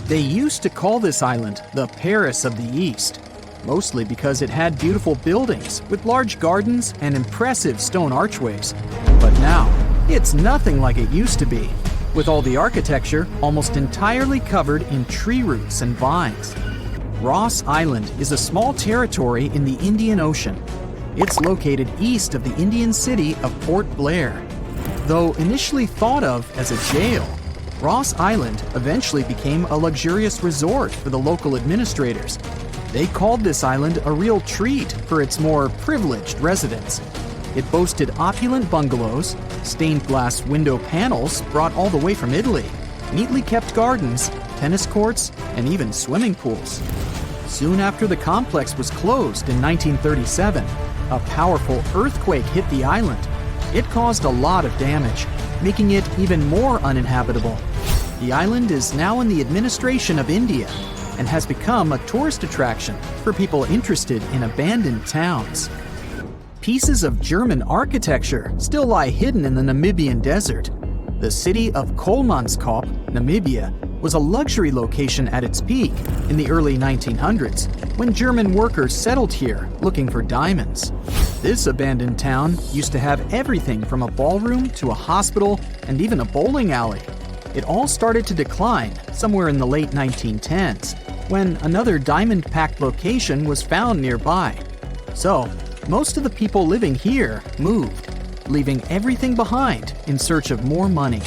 They used to call this island the Paris of the East, mostly because it had beautiful buildings with large gardens and impressive stone archways. But now, it's nothing like it used to be, with all the architecture almost entirely covered in tree roots and vines. Ross Island is a small territory in the Indian Ocean. It's located east of the Indian city of Port Blair. Though initially thought of as a jail, Ross Island eventually became a luxurious resort for the local administrators. They called this island a real treat for its more privileged residents. It boasted opulent bungalows, stained glass window panels brought all the way from Italy, neatly kept gardens, tennis courts, and even swimming pools. Soon after the complex was closed in 1937, a powerful earthquake hit the island. It caused a lot of damage, making it even more uninhabitable. The island is now in the administration of India and has become a tourist attraction for people interested in abandoned towns. Pieces of German architecture still lie hidden in the Namibian desert. The city of Kolmanskop, Namibia, was a luxury location at its peak in the early 1900s when German workers settled here looking for diamonds. This abandoned town used to have everything from a ballroom to a hospital and even a bowling alley. It all started to decline somewhere in the late 1910s when another diamond-packed location was found nearby. So, most of the people living here moved, leaving everything behind in search of more money.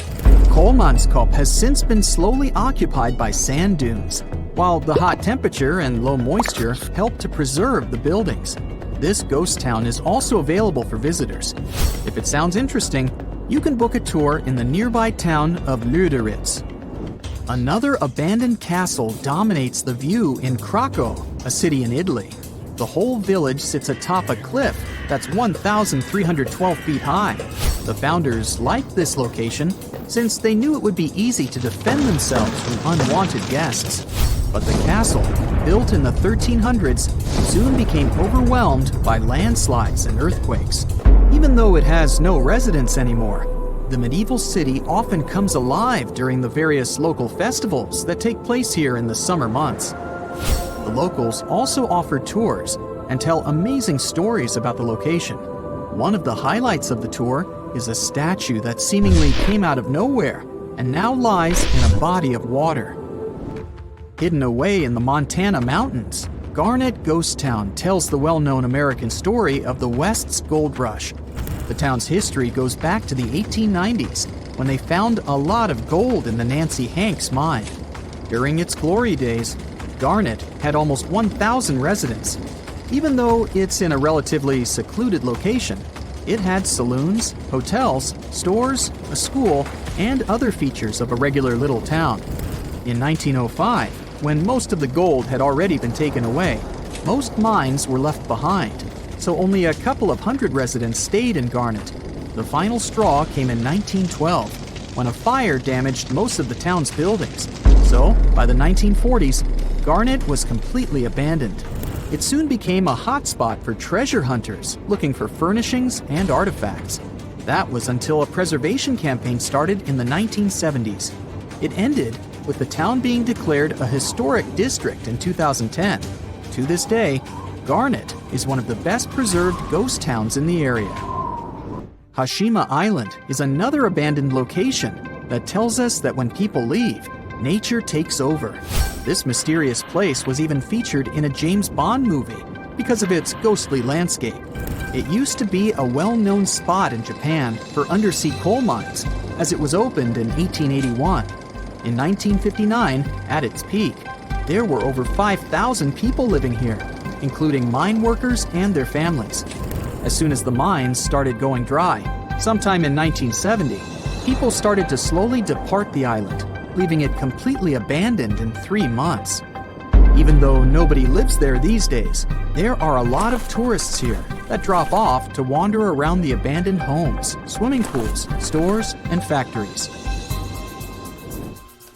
Kolmanskop has since been slowly occupied by sand dunes, while the hot temperature and low moisture help to preserve the buildings. This ghost town is also available for visitors. If it sounds interesting, you can book a tour in the nearby town of Lüderitz. Another abandoned castle dominates the view in Krakow, a city in Italy. The whole village sits atop a cliff that's 1,312 feet high. The founders liked this location since they knew it would be easy to defend themselves from unwanted guests. But the castle, built in the 1300s, soon became overwhelmed by landslides and earthquakes. Even though it has no residents anymore, the medieval city often comes alive during the various local festivals that take place here in the summer months. The locals also offer tours and tell amazing stories about the location. One of the highlights of the tour is a statue that seemingly came out of nowhere and now lies in a body of water. Hidden away in the Montana mountains, Garnet Ghost Town tells the well-known American story of the West's gold rush. The town's history goes back to the 1890s, when they found a lot of gold in the Nancy Hanks mine. During its glory days, Garnet had almost 1,000 residents. Even though it's in a relatively secluded location, it had saloons, hotels, stores, a school, and other features of a regular little town. In 1905, when most of the gold had already been taken away, most mines were left behind, so only a couple of hundred residents stayed in Garnet. The final straw came in 1912, when a fire damaged most of the town's buildings. So, by the 1940s, Garnet was completely abandoned. It soon became a hotspot for treasure hunters looking for furnishings and artifacts. That was until a preservation campaign started in the 1970s. It ended with the town being declared a historic district in 2010. To this day, Garnet is one of the best preserved ghost towns in the area. Hashima Island is another abandoned location that tells us that when people leave, nature takes over. This mysterious place was even featured in a James Bond movie because of its ghostly landscape. It used to be a well-known spot in Japan for undersea coal mines, as it was opened in 1881. In 1959, at its peak, there were over 5,000 people living here, including mine workers and their families. As soon as the mines started going dry, sometime in 1970, people started to slowly depart the island, leaving it completely abandoned in 3 months. Even though nobody lives there these days, there are a lot of tourists here that drop off to wander around the abandoned homes, swimming pools, stores, and factories.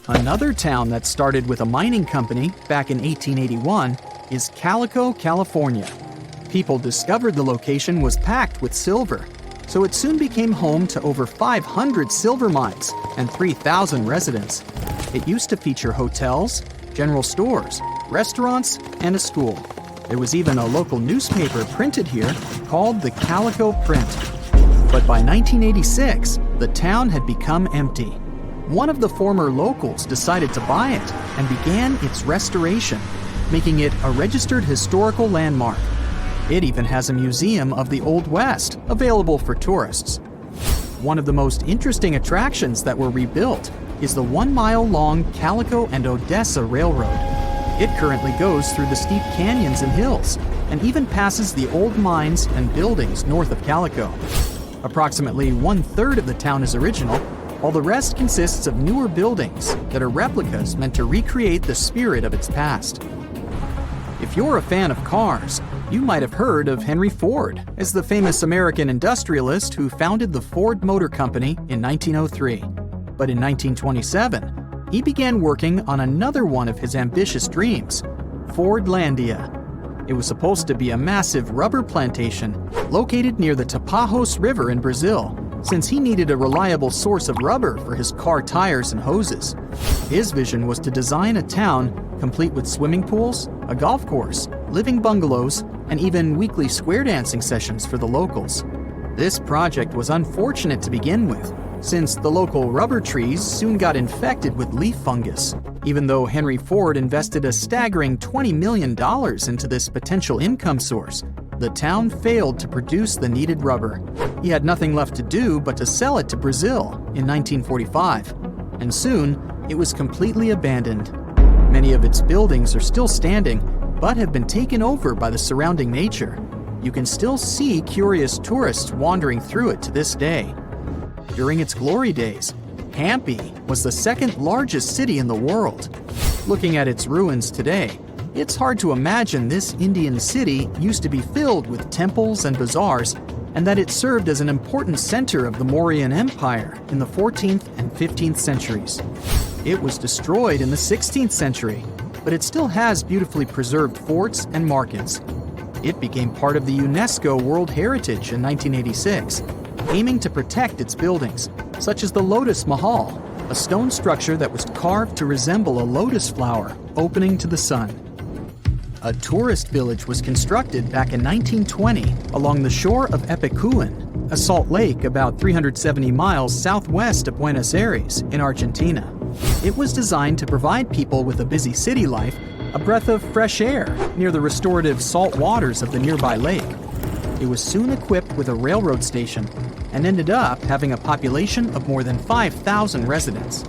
Another town that started with a mining company back in 1881 is Calico, California. People discovered the location was packed with silver, so it soon became home to over 500 silver mines and 3,000 residents. It used to feature hotels, general stores, restaurants, and a school. There was even a local newspaper printed here called the Calico Print. But by 1986, the town had become empty. One of the former locals decided to buy it and began its restoration, making it a registered historical landmark. It even has a museum of the Old West available for tourists. One of the most interesting attractions that were rebuilt is the 1-mile-long Calico and Odessa Railroad. It currently goes through the steep canyons and hills, and even passes the old mines and buildings north of Calico. Approximately 1/3 of the town is original, while the rest consists of newer buildings that are replicas meant to recreate the spirit of its past. If you're a fan of cars, you might have heard of Henry Ford as the famous American industrialist who founded the Ford Motor Company in 1903. But in 1927, he began working on another one of his ambitious dreams, Fordlandia. It was supposed to be a massive rubber plantation located near the Tapajos River in Brazil, since he needed a reliable source of rubber for his car tires and hoses. His vision was to design a town complete with swimming pools, a golf course, living bungalows, and even weekly square dancing sessions for the locals. This project was unfortunate to begin with, since the local rubber trees soon got infected with leaf fungus. Even though Henry Ford invested a staggering $20 million into this potential income source, the town failed to produce the needed rubber. He had nothing left to do but to sell it to Brazil in 1945, and soon it was completely abandoned. Many of its buildings are still standing, but have been taken over by the surrounding nature. You can still see curious tourists wandering through it to this day. During its glory days, Hampi was the second largest city in the world. Looking at its ruins today, it's hard to imagine this Indian city used to be filled with temples and bazaars, and that it served as an important center of the Mauryan Empire in the 14th and 15th centuries. It was destroyed in the 16th century, but it still has beautifully preserved forts and markets. It became part of the UNESCO World Heritage in 1986, aiming to protect its buildings, such as the Lotus Mahal, a stone structure that was carved to resemble a lotus flower opening to the sun. A tourist village was constructed back in 1920 along the shore of Epicuén, a salt lake about 370 miles southwest of Buenos Aires in Argentina. It was designed to provide people with a busy city life a breath of fresh air near the restorative salt waters of the nearby lake. It was soon equipped with a railroad station and ended up having a population of more than 5,000 residents.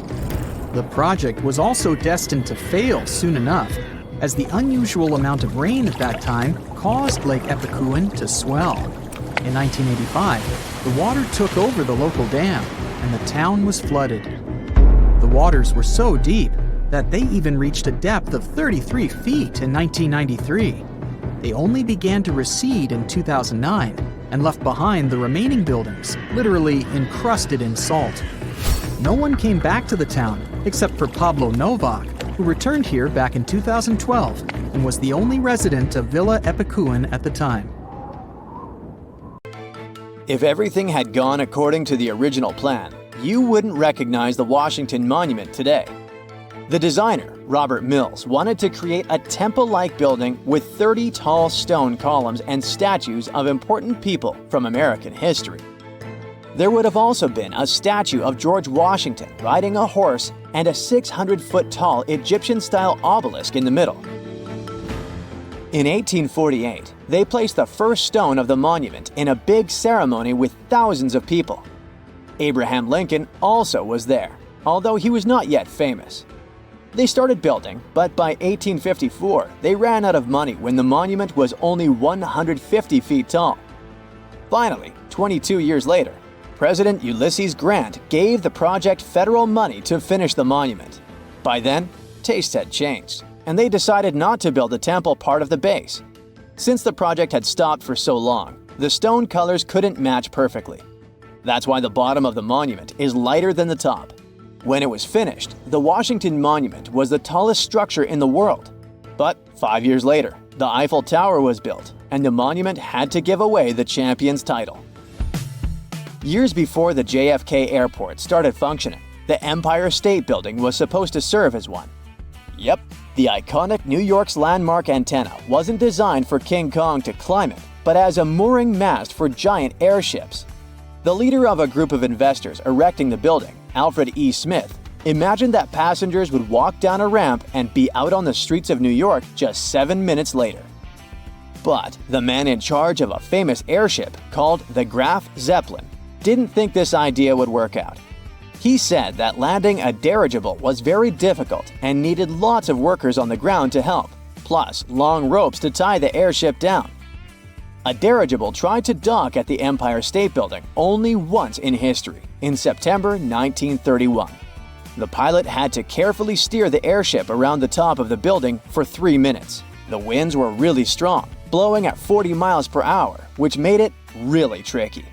The project was also destined to fail soon enough, as the unusual amount of rain at that time caused Lake Epicuén to swell. In 1985, the water took over the local dam, and the town was flooded. The waters were so deep that they even reached a depth of 33 feet in 1993. They only began to recede in 2009 and left behind the remaining buildings, literally encrusted in salt. No one came back to the town except for Pablo Novak, who returned here back in 2012 and was the only resident of Villa Epicuén at the time. If everything had gone according to the original plan, you wouldn't recognize the Washington Monument today. The designer, Robert Mills, wanted to create a temple-like building with 30 tall stone columns and statues of important people from American history. There would have also been a statue of George Washington riding a horse and a 600-foot-tall Egyptian-style obelisk in the middle. In 1848, they placed the first stone of the monument in a big ceremony with thousands of people. Abraham Lincoln also was there, although he was not yet famous. They started building, but by 1854, they ran out of money when the monument was only 150 feet tall. Finally, 22 years later, President Ulysses Grant gave the project federal money to finish the monument. By then, tastes had changed, and they decided not to build the temple part of the base. Since the project had stopped for so long, the stone colors couldn't match perfectly. That's why the bottom of the monument is lighter than the top. When it was finished, the Washington Monument was the tallest structure in the world. But 5 years later, the Eiffel Tower was built, and the monument had to give away the champion's title. Years before the JFK Airport started functioning, The Empire State Building was supposed to serve as one. Yep, the iconic New York's landmark antenna wasn't designed for King Kong to climb it, but as a mooring mast for giant airships. The leader of a group of investors erecting the building, Alfred E. Smith, imagined that passengers would walk down a ramp and be out on the streets of New York just 7 minutes later. But the man in charge of a famous airship called the Graf Zeppelin didn't think this idea would work out. He said that landing a dirigible was very difficult and needed lots of workers on the ground to help, plus long ropes to tie the airship down. A dirigible tried to dock at the Empire State Building only once in history, in September 1931. The pilot had to carefully steer the airship around the top of the building for 3 minutes. The winds were really strong, blowing at 40 miles per hour, which made it really tricky.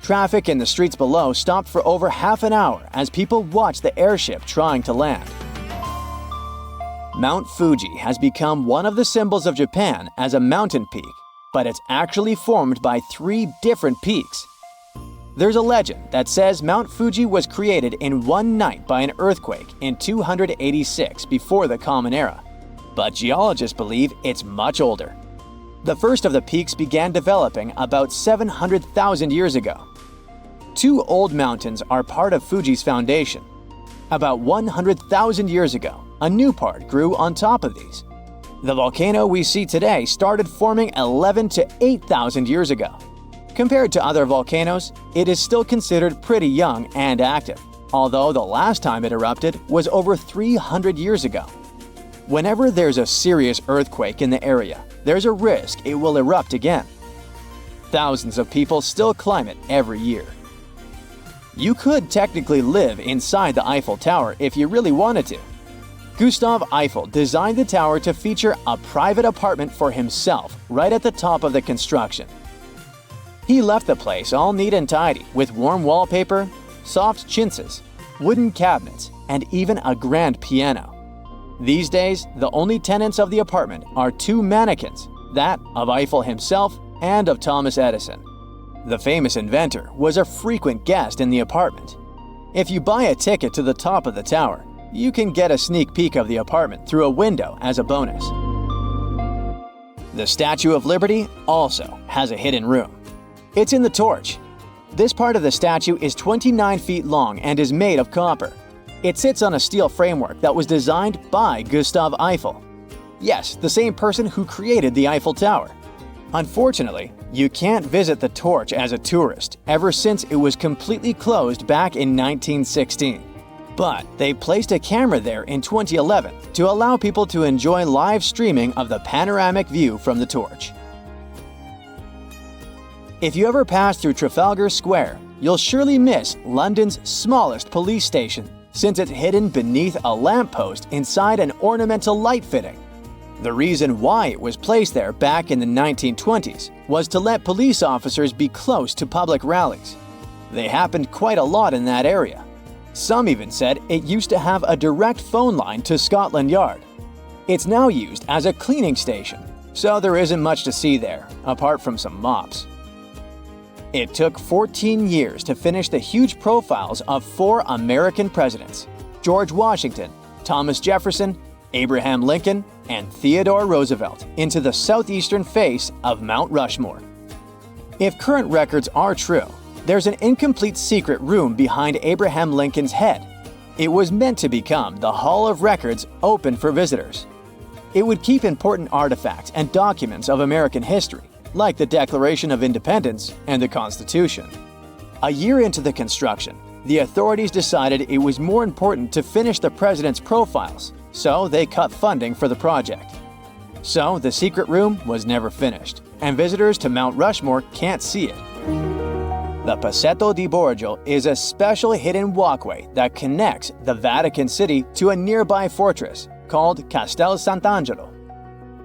Traffic in the streets below stopped for over half an hour as people watched the airship trying to land. Mount Fuji has become one of the symbols of Japan as a mountain peak, but it's actually formed by 3 different peaks. There's a legend that says Mount Fuji was created in one night by an earthquake in 286 before the Common Era, but geologists believe it's much older. The first of the peaks began developing about 700,000 years ago. 2 old mountains are part of Fuji's foundation. About 100,000 years ago, a new part grew on top of these. The volcano we see today started forming 11 to 8,000 years ago. Compared to other volcanoes, it is still considered pretty young and active, although the last time it erupted was over 300 years ago. Whenever there's a serious earthquake in the area, there's a risk it will erupt again. Thousands of people still climb it every year. You could technically live inside the Eiffel Tower if you really wanted to. Gustav Eiffel designed the tower to feature a private apartment for himself right at the top of the construction. He left the place all neat and tidy with warm wallpaper, soft chintzes, wooden cabinets, and even a grand piano. These days, the only tenants of the apartment are 2 mannequins, that of Eiffel himself and of Thomas Edison. The famous inventor was a frequent guest in the apartment. If you buy a ticket to the top of the tower, you can get a sneak peek of the apartment through a window as a bonus. The Statue of Liberty also has a hidden room. It's in the torch. This part of the statue is 29 feet long and is made of copper. It sits on a steel framework that was designed by Gustav Eiffel. Yes, the same person who created the Eiffel Tower. Unfortunately, you can't visit the torch as a tourist ever since it was completely closed back in 1916. But they placed a camera there in 2011 to allow people to enjoy live streaming of the panoramic view from the torch. If you ever pass through Trafalgar Square, you'll surely miss London's smallest police station, since it's hidden beneath a lamppost inside an ornamental light fitting. The reason why it was placed there back in the 1920s was to let police officers be close to public rallies. They happened quite a lot in that area. Some even said it used to have a direct phone line to Scotland Yard. It's now used as a cleaning station, so there isn't much to see there, apart from some mops. It took 14 years to finish the huge profiles of 4 American presidents: George Washington, Thomas Jefferson, Abraham Lincoln, and Theodore Roosevelt into the southeastern face of Mount Rushmore. If current records are true, there's an incomplete secret room behind Abraham Lincoln's head. It was meant to become the Hall of Records open for visitors. It would keep important artifacts and documents of American history, like the Declaration of Independence and the Constitution. A year into the construction, the authorities decided it was more important to finish the president's profiles, so they cut funding for the project. So the secret room was never finished, and visitors to Mount Rushmore can't see it. The Passetto di Borgio is a special hidden walkway that connects the Vatican City to a nearby fortress called Castel Sant'Angelo.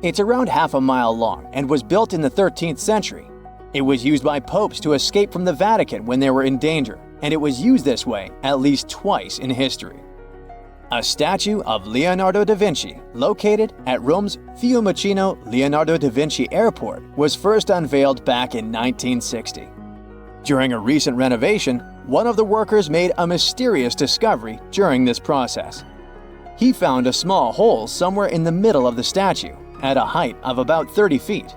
It's around half a mile long and was built in the 13th century. It was used by popes to escape from the Vatican when they were in danger, and it was used this way at least twice in history. A statue of Leonardo da Vinci, located at Rome's Fiumicino Leonardo da Vinci Airport, was first unveiled back in 1960. During a recent renovation, one of the workers made a mysterious discovery during this process. He found a small hole somewhere in the middle of the statue, at a height of about 30 feet.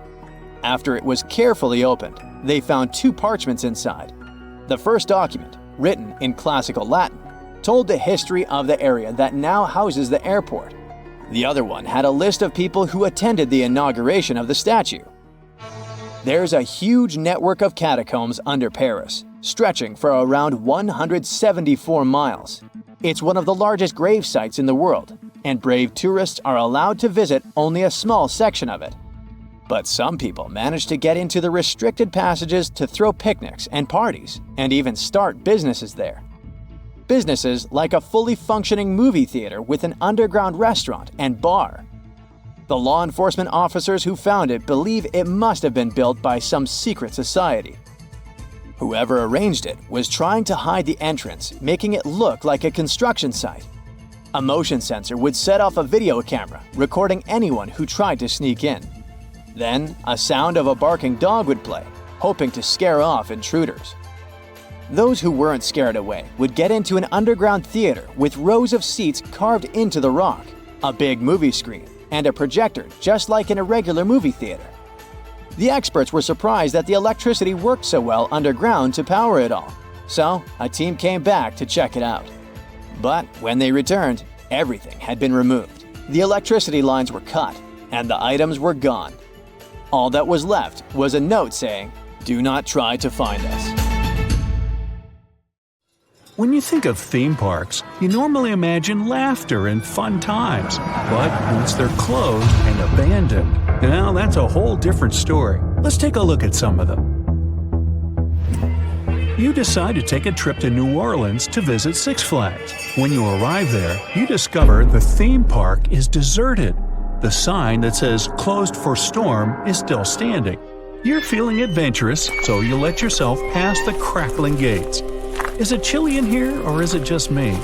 After it was carefully opened, they found 2 parchments inside. The first document, written in classical Latin, told the history of the area that now houses the airport. The other one had a list of people who attended the inauguration of the statue. There's a huge network of catacombs under Paris, stretching for around 174 miles. It's one of the largest grave sites in the world, and brave tourists are allowed to visit only a small section of it. But some people manage to get into the restricted passages to throw picnics and parties, and even start businesses there. Businesses like a fully functioning movie theater with an underground restaurant and bar. The law enforcement officers who found it believe it must have been built by some secret society. Whoever arranged it was trying to hide the entrance, making it look like a construction site. A motion sensor would set off a video camera, recording anyone who tried to sneak in. Then, a sound of a barking dog would play, hoping to scare off intruders. Those who weren't scared away would get into an underground theater with rows of seats carved into the rock, a big movie screen, and a projector just like in a regular movie theater. The experts were surprised that the electricity worked so well underground to power it all, so a team came back to check it out. But when they returned, everything had been removed. The electricity lines were cut, and the items were gone. All that was left was a note saying, "Do not try to find us." When you think of theme parks, you normally imagine laughter and fun times. But once they're closed and abandoned, now that's a whole different story. Let's take a look at some of them. You decide to take a trip to New Orleans to visit Six Flags. When you arrive there, you discover the theme park is deserted. The sign that says "Closed for Storm" is still standing. You're feeling adventurous, so you let yourself pass the crackling gates. Is it chilly in here, or is it just me?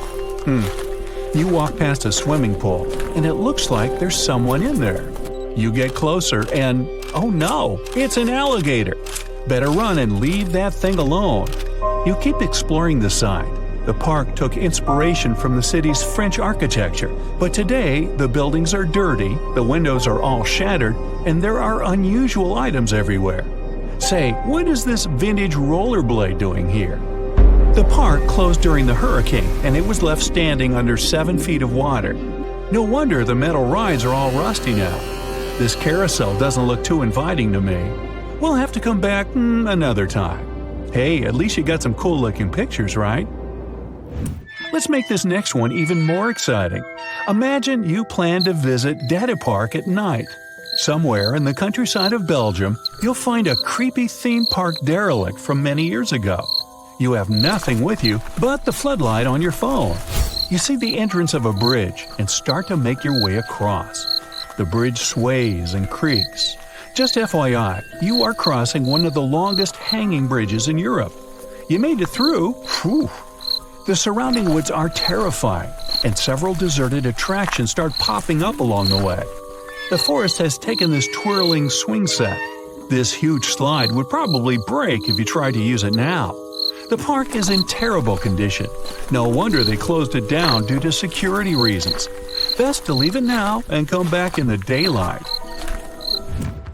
You walk past a swimming pool, and it looks like there's someone in there. You get closer and, oh no, it's an alligator. Better run and leave that thing alone. You keep exploring the site. The park took inspiration from the city's French architecture, but today the buildings are dirty, the windows are all shattered, and there are unusual items everywhere. Say, what is this vintage rollerblade doing here? The park closed during the hurricane, and it was left standing under 7 feet of water. No wonder the metal rides are all rusty now. This carousel doesn't look too inviting to me. We'll have to come back another time. Hey, at least you got some cool-looking pictures, right? Let's make this next one even more exciting. Imagine you plan to visit Dada Park at night. Somewhere in the countryside of Belgium, you'll find a creepy theme park derelict from many years ago. You have nothing with you but the floodlight on your phone. You see the entrance of a bridge and start to make your way across. The bridge sways and creaks. Just FYI, you are crossing one of the longest hanging bridges in Europe. You made it through. Whew. The surrounding woods are terrifying, and several deserted attractions start popping up along the way. The forest has taken this twirling swing set. This huge slide would probably break if you tried to use it now. The park is in terrible condition. No wonder they closed it down due to security reasons. Best to leave it now and come back in the daylight.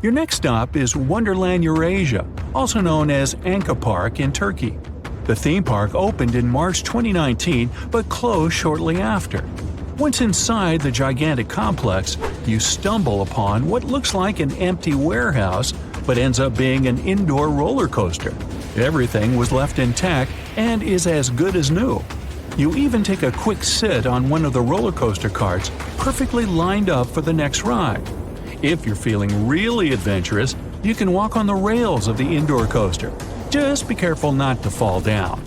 Your next stop is Wonderland Eurasia, also known as Anka Park in Turkey. The theme park opened in March 2019 but closed shortly after. Once inside the gigantic complex, you stumble upon what looks like an empty warehouse but ends up being an indoor roller coaster. Everything was left intact and is as good as new. You even take a quick sit on one of the roller coaster carts, perfectly lined up for the next ride. If you're feeling really adventurous, you can walk on the rails of the indoor coaster. Just be careful not to fall down.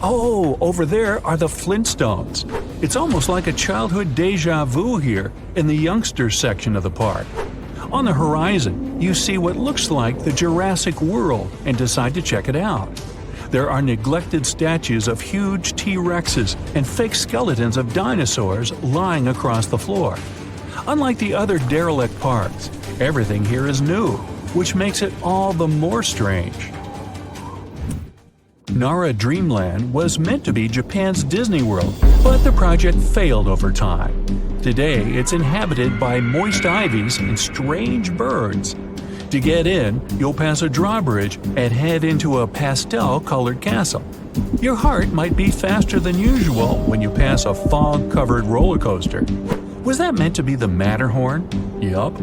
Oh, over there are the Flintstones. It's almost like a childhood deja vu here in the youngsters section of the park. On the horizon, you see what looks like the Jurassic World and decide to check it out. There are neglected statues of huge T-Rexes and fake skeletons of dinosaurs lying across the floor. Unlike the other derelict parks, everything here is new, which makes it all the more strange. Nara Dreamland was meant to be Japan's Disney World, but the project failed over time. Today, it's inhabited by moist ivies and strange birds. To get in, you'll pass a drawbridge and head into a pastel-colored castle. Your heart might beat faster than usual when you pass a fog-covered roller coaster. Was that meant to be the Matterhorn? Yup.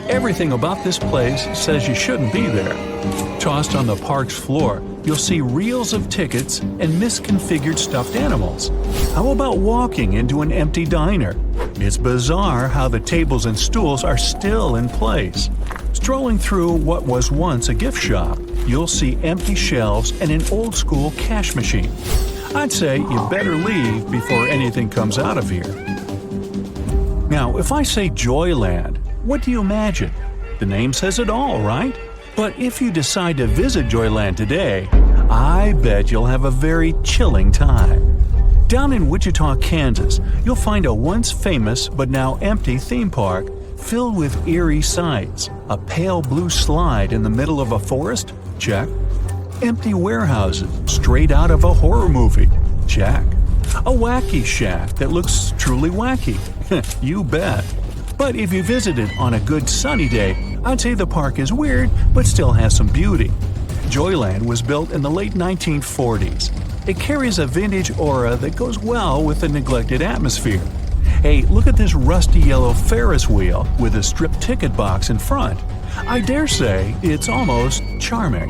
Everything about this place says you shouldn't be there. Tossed on the park's floor, you'll see reels of tickets and misconfigured stuffed animals. How about walking into an empty diner? It's bizarre how the tables and stools are still in place. Strolling through what was once a gift shop, you'll see empty shelves and an old-school cash machine. I'd say you better leave before anything comes out of here. Now, if I say Joyland, what do you imagine? The name says it all, right? But if you decide to visit Joyland today, I bet you'll have a very chilling time. Down in Wichita, Kansas, you'll find a once famous but now empty theme park filled with eerie sights. A pale blue slide in the middle of a forest? Check. Empty warehouses straight out of a horror movie? Check. A wacky shack that looks truly wacky? You bet. But if you visit it on a good sunny day, I'd say the park is weird but still has some beauty. Joyland was built in the late 1940s. It carries a vintage aura that goes well with the neglected atmosphere. Hey, look at this rusty yellow Ferris wheel with a stripped ticket box in front. I dare say it's almost charming.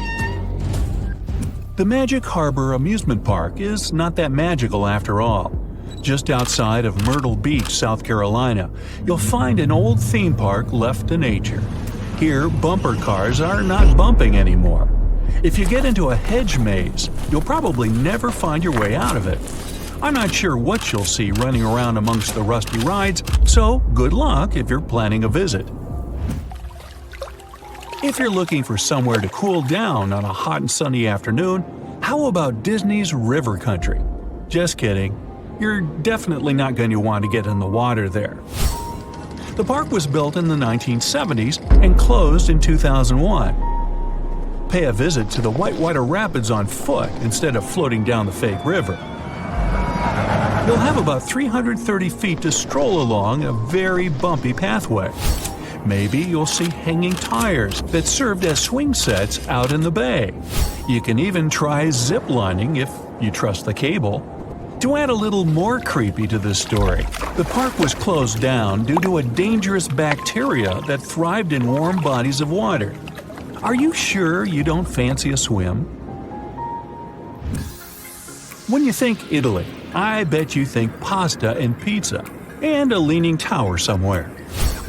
The Magic Harbor Amusement Park is not that magical after all. Just outside of Myrtle Beach, South Carolina, you'll find an old theme park left to nature. Here, bumper cars are not bumping anymore. If you get into a hedge maze, you'll probably never find your way out of it. I'm not sure what you'll see running around amongst the rusty rides, so good luck if you're planning a visit. If you're looking for somewhere to cool down on a hot and sunny afternoon, how about Disney's River Country? Just kidding. You're definitely not going to want to get in the water there. The park was built in the 1970s and closed in 2001. Pay a visit to the Whitewater Rapids on foot instead of floating down the fake river. You'll have about 330 feet to stroll along a very bumpy pathway. Maybe you'll see hanging tires that served as swing sets out in the bay. You can even try zip lining if you trust the cable. To add a little more creepy to this story, the park was closed down due to a dangerous bacteria that thrived in warm bodies of water. Are you sure you don't fancy a swim? When you think Italy, I bet you think pasta and pizza, and a leaning tower somewhere.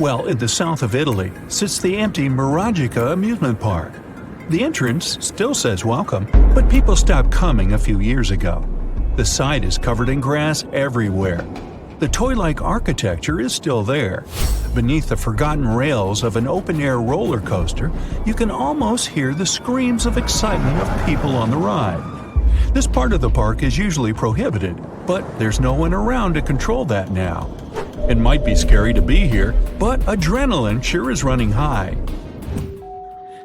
Well, in the south of Italy sits the empty Miragica amusement park. The entrance still says welcome, but people stopped coming a few years ago. The site is covered in grass everywhere. The toy-like architecture is still there. Beneath the forgotten rails of an open-air roller coaster, you can almost hear the screams of excitement of people on the ride. This part of the park is usually prohibited, but there's no one around to control that now. It might be scary to be here, but adrenaline sure is running high.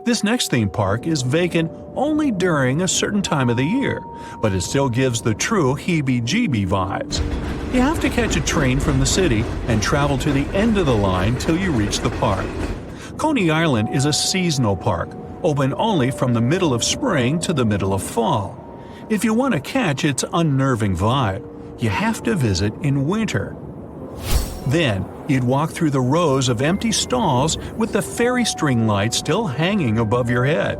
This next theme park is vacant only during a certain time of the year, but it still gives the true heebie-jeebie vibes. You have to catch a train from the city and travel to the end of the line till you reach the park. Coney Island is a seasonal park, open only from the middle of spring to the middle of fall. If you want to catch its unnerving vibe, you have to visit in winter. Then, you'd walk through the rows of empty stalls with the fairy string lights still hanging above your head.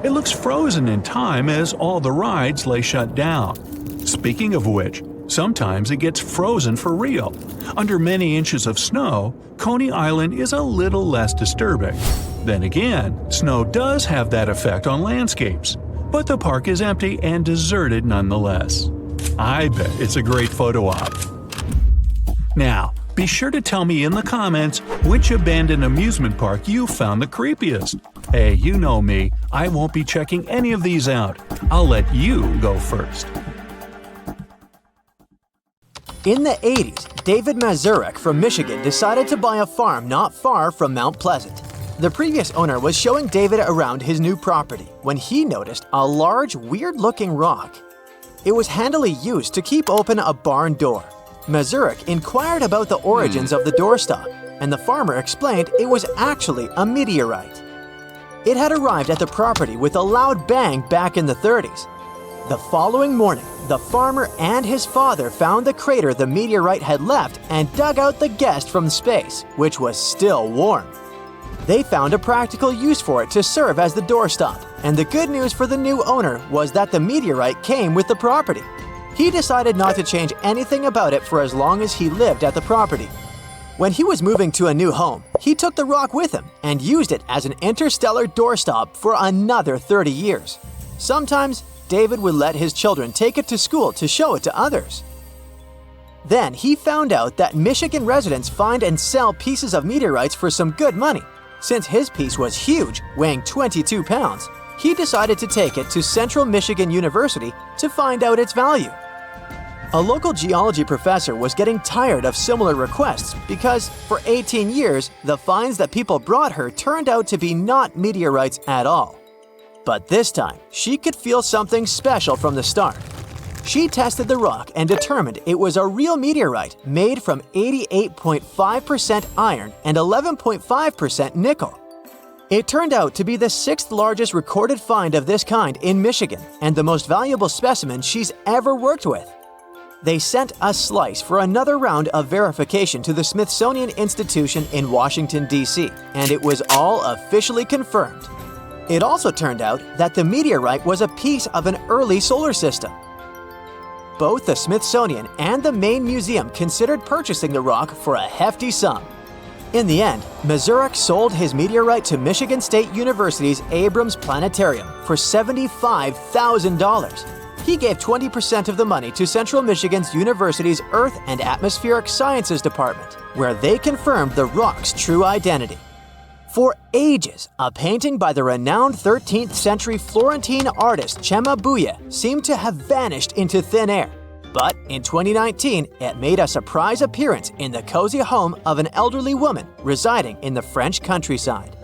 It looks frozen in time as all the rides lay shut down. Speaking of which, sometimes it gets frozen for real. Under many inches of snow, Coney Island is a little less disturbing. Then again, snow does have that effect on landscapes, but the park is empty and deserted nonetheless. I bet it's a great photo op. Now, be sure to tell me in the comments which abandoned amusement park you found the creepiest. Hey, you know me, I won't be checking any of these out. I'll let you go first. In the 80s, David Mazurek from Michigan decided to buy a farm not far from Mount Pleasant. The previous owner was showing David around his new property when he noticed a large, weird-looking rock. It was handily used to keep open a barn door. Mazurek inquired about the origins of the doorstop, and the farmer explained it was actually a meteorite. It had arrived at the property with a loud bang back in the 30s. The following morning, the farmer and his father found the crater the meteorite had left and dug out the guest from space, which was still warm. They found a practical use for it to serve as the doorstop, and the good news for the new owner was that the meteorite came with the property. He decided not to change anything about it for as long as he lived at the property. When he was moving to a new home, he took the rock with him and used it as an interstellar doorstop for another 30 years. Sometimes, David would let his children take it to school to show it to others. Then he found out that Michigan residents find and sell pieces of meteorites for some good money. Since his piece was huge, weighing 22 pounds, he decided to take it to Central Michigan University to find out its value. A local geology professor was getting tired of similar requests because, for 18 years, the finds that people brought her turned out to be not meteorites at all. But this time, she could feel something special from the start. She tested the rock and determined it was a real meteorite made from 88.5% iron and 11.5% nickel. It turned out to be the 6th largest recorded find of this kind in Michigan and the most valuable specimen she's ever worked with. They sent a slice for another round of verification to the Smithsonian Institution in Washington, D.C., and it was all officially confirmed. It also turned out that the meteorite was a piece of an early solar system. Both the Smithsonian and the main museum considered purchasing the rock for a hefty sum. In the end, Mazurek sold his meteorite to Michigan State University's Abrams Planetarium for $75,000. He gave 20% of the money to Central Michigan's University's Earth and Atmospheric Sciences Department, where they confirmed the rock's true identity. For ages, a painting by the renowned 13th century Florentine artist Cimabue seemed to have vanished into thin air. But in 2019, it made a surprise appearance in the cozy home of an elderly woman residing in the French countryside.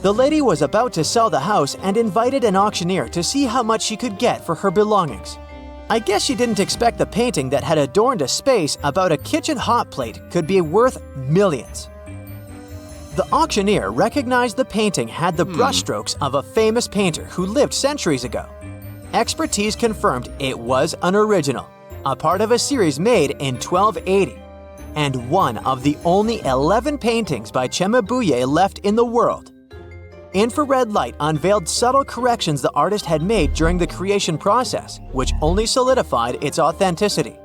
The lady was about to sell the house and invited an auctioneer to see how much she could get for her belongings. I guess she didn't expect the painting that had adorned a space about a kitchen hot plate could be worth millions. The auctioneer recognized the painting had the brushstrokes of a famous painter who lived centuries ago. Expertise confirmed it was an original, a part of a series made in 1280, and one of the only 11 paintings by Cimabue left in the world. Infrared light unveiled subtle corrections the artist had made during the creation process, which only solidified its authenticity.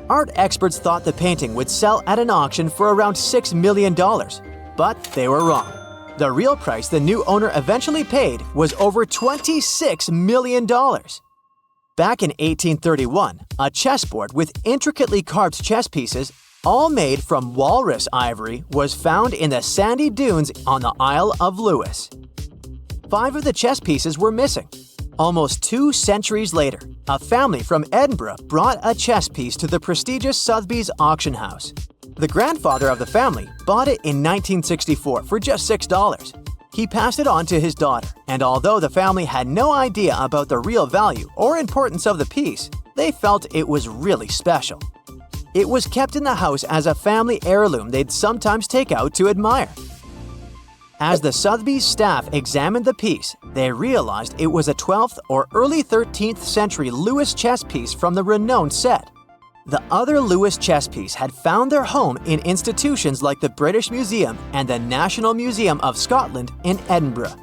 Art experts thought the painting would sell at an auction for around $6 million, but they were wrong. The real price the new owner eventually paid was over $26 million. Back in 1831, a chessboard with intricately carved chess pieces, all made from walrus ivory, was found in the sandy dunes on the Isle of Lewis. 5 of the chess pieces were missing. Almost 2 centuries later, a family from Edinburgh brought a chess piece to the prestigious Sotheby's auction house. The grandfather of the family bought it in 1964 for just $6. He passed it on to his daughter, and although the family had no idea about the real value or importance of the piece, they felt it was really special. It was kept in the house as a family heirloom they'd sometimes take out to admire. As the Sotheby's staff examined the piece, they realized it was a 12th or early 13th century Lewis chess piece from the renowned set. The other Lewis chess piece had found their home in institutions like the British Museum and the National Museum of Scotland in Edinburgh.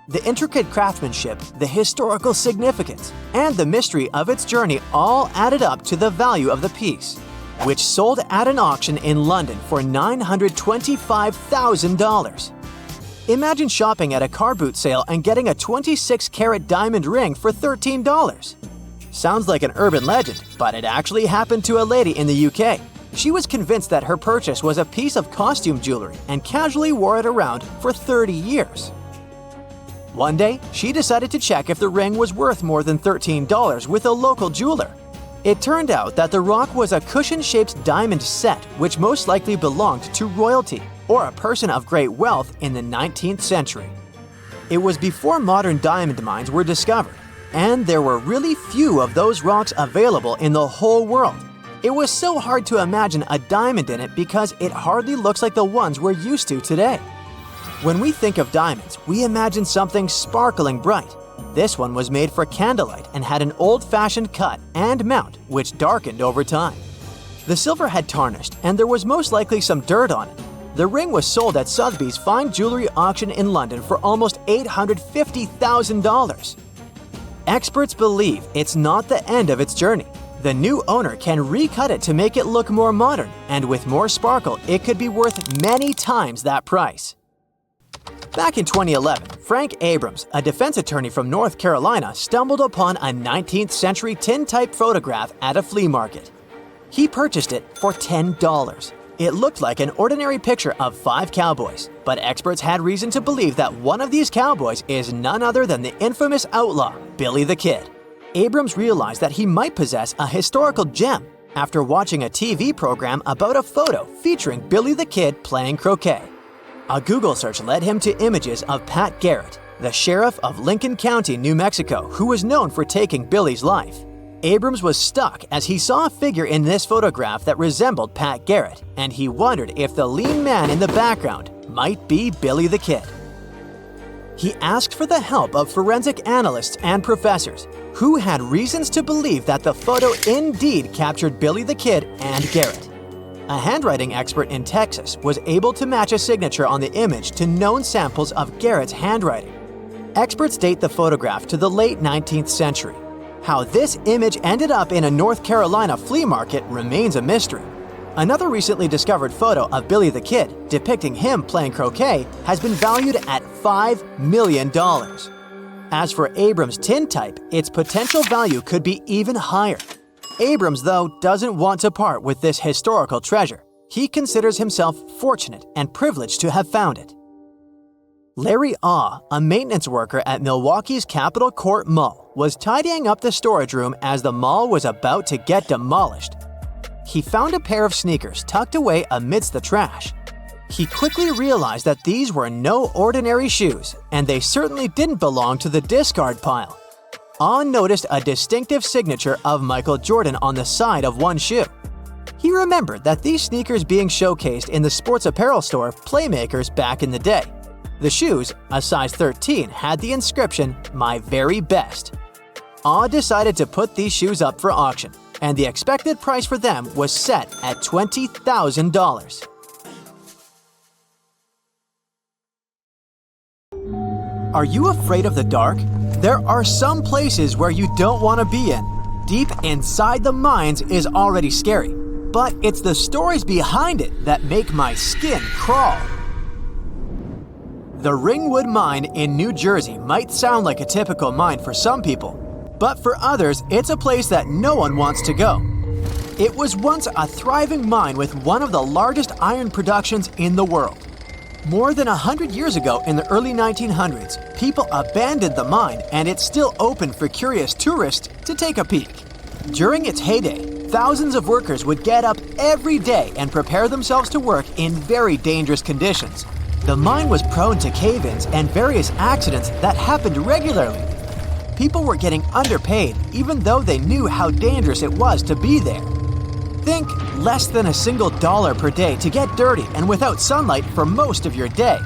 The intricate craftsmanship, the historical significance, and the mystery of its journey all added up to the value of the piece, which sold at an auction in London for $925,000. Imagine shopping at a car boot sale and getting a 26-carat diamond ring for $13. Sounds like an urban legend, but it actually happened to a lady in the UK. She was convinced that her purchase was a piece of costume jewelry and casually wore it around for 30 years. One day, she decided to check if the ring was worth more than $13 with a local jeweler. It turned out that the rock was a cushion-shaped diamond set which most likely belonged to royalty. or a person of great wealth in the 19th century. It was before modern diamond mines were discovered, and there were really few of those rocks available in the whole world. It was so hard to imagine a diamond in it because it hardly looks like the ones we're used to today. When we think of diamonds, we imagine something sparkling bright. This one was made for candlelight and had an old-fashioned cut and mount which darkened over time. The silver had tarnished, and there was most likely some dirt on it. The ring was sold at Sotheby's fine jewelry auction in London for almost $850,000. Experts believe it's not the end of its journey. The new owner can recut it to make it look more modern, and with more sparkle, it could be worth many times that price. Back in 2011, Frank Abrams, a defense attorney from North Carolina, stumbled upon a 19th century tintype photograph at a flea market. He purchased it for $10. It looked like an ordinary picture of 5 cowboys, but experts had reason to believe that one of these cowboys is none other than the infamous outlaw, Billy the Kid. Abrams realized that he might possess a historical gem after watching a TV program about a photo featuring Billy the Kid playing croquet. A Google search led him to images of Pat Garrett, the sheriff of Lincoln County, New Mexico, who was known for taking Billy's life. Abrams was stuck as he saw a figure in this photograph that resembled Pat Garrett, and he wondered if the lean man in the background might be Billy the Kid. He asked for the help of forensic analysts and professors, who had reasons to believe that the photo indeed captured Billy the Kid and Garrett. A handwriting expert in Texas was able to match a signature on the image to known samples of Garrett's handwriting. Experts date the photograph to the late 19th century. How this image ended up in a North Carolina flea market remains a mystery. Another recently discovered photo of Billy the Kid depicting him playing croquet has been valued at $5 million. As for Abrams' tintype, its potential value could be even higher. Abrams, though, doesn't want to part with this historical treasure. He considers himself fortunate and privileged to have found it. Larry Ah, a maintenance worker at Milwaukee's Capitol Court Mall, was tidying up the storage room as the mall was about to get demolished. He found a pair of sneakers tucked away amidst the trash. He quickly realized that these were no ordinary shoes, and they certainly didn't belong to the discard pile. Ah noticed a distinctive signature of Michael Jordan on the side of one shoe. He remembered that these sneakers being showcased in the sports apparel store Playmakers back in the day. The shoes, a size 13, had the inscription, "My very best." Ah decided to put these shoes up for auction, and the expected price for them was set at $20,000. Are you afraid of the dark? There are some places where you don't want to be in. Deep inside the mines is already scary, but it's the stories behind it that make my skin crawl. The Ringwood Mine in New Jersey might sound like a typical mine for some people, but for others, it's a place that no one wants to go. It was once a thriving mine with one of the largest iron productions in the world. More than 100 years ago, in the early 1900s, people abandoned the mine, and it's still open for curious tourists to take a peek. During its heyday, thousands of workers would get up every day and prepare themselves to work in very dangerous conditions. The mine was prone to cave-ins and various accidents that happened regularly. People were getting underpaid even though they knew how dangerous it was to be there. Think less than a single dollar per day to get dirty and without sunlight for most of your day.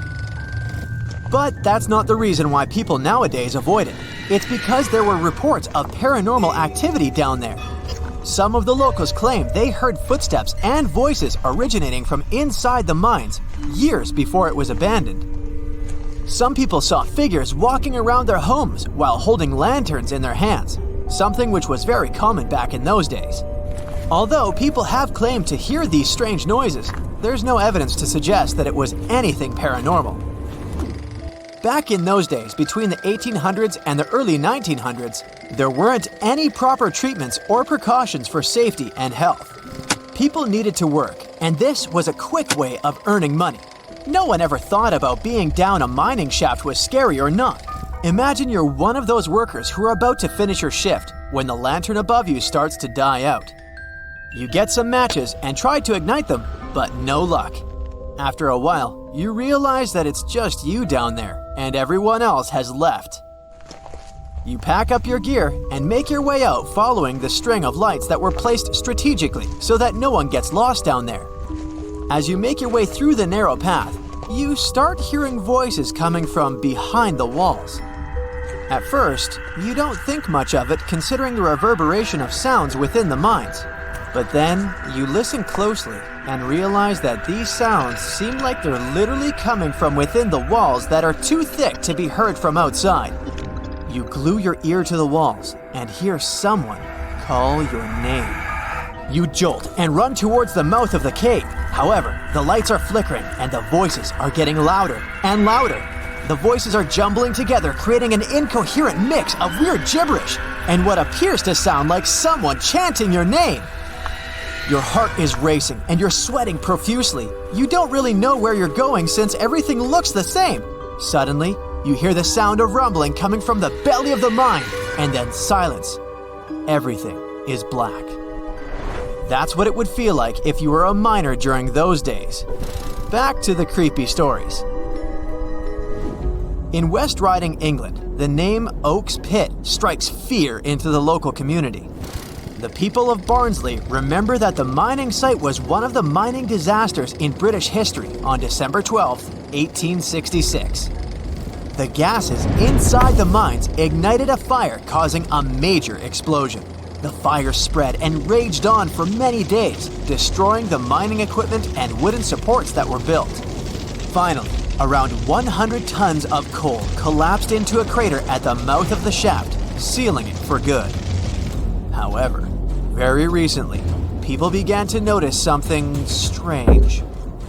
But that's not the reason why people nowadays avoid it. It's because there were reports of paranormal activity down there. Some of the locals claim they heard footsteps and voices originating from inside the mines years before it was abandoned. Some people saw figures walking around their homes while holding lanterns in their hands, something which was very common back in those days. Although people have claimed to hear these strange noises, there's no evidence to suggest that it was anything paranormal. Back in those days, between the 1800s and the early 1900s, there weren't any proper treatments or precautions for safety and health. People needed to work, and this was a quick way of earning money. No one ever thought about being down a mining shaft was scary or not. Imagine you're one of those workers who are about to finish your shift when the lantern above you starts to die out. You get some matches and try to ignite them, but no luck. After a while, you realize that it's just you down there, and everyone else has left. You pack up your gear and make your way out following the string of lights that were placed strategically so that no one gets lost down there. As you make your way through the narrow path, you start hearing voices coming from behind the walls. At first, you don't think much of it considering the reverberation of sounds within the mines. But then, you listen closely and realize that these sounds seem like they're literally coming from within the walls that are too thick to be heard from outside. You glue your ear to the walls and hear someone call your name. You jolt and run towards the mouth of the cave. However, the lights are flickering and the voices are getting louder and louder. The voices are jumbling together, creating an incoherent mix of weird gibberish and what appears to sound like someone chanting your name. Your heart is racing and you're sweating profusely. You don't really know where you're going since everything looks the same. Suddenly, you hear the sound of rumbling coming from the belly of the mine, and then silence. Everything is black. That's what it would feel like if you were a miner during those days. Back to the creepy stories. In West Riding, England, the name Oak's Pit strikes fear into the local community. The people of Barnsley remember that the mining site was one of the mining disasters in British history on December 12, 1866. The gases inside the mines ignited a fire, causing a major explosion. The fire spread and raged on for many days, destroying the mining equipment and wooden supports that were built. Finally, around 100 tons of coal collapsed into a crater at the mouth of the shaft, sealing it for good. However, very recently, people began to notice something strange.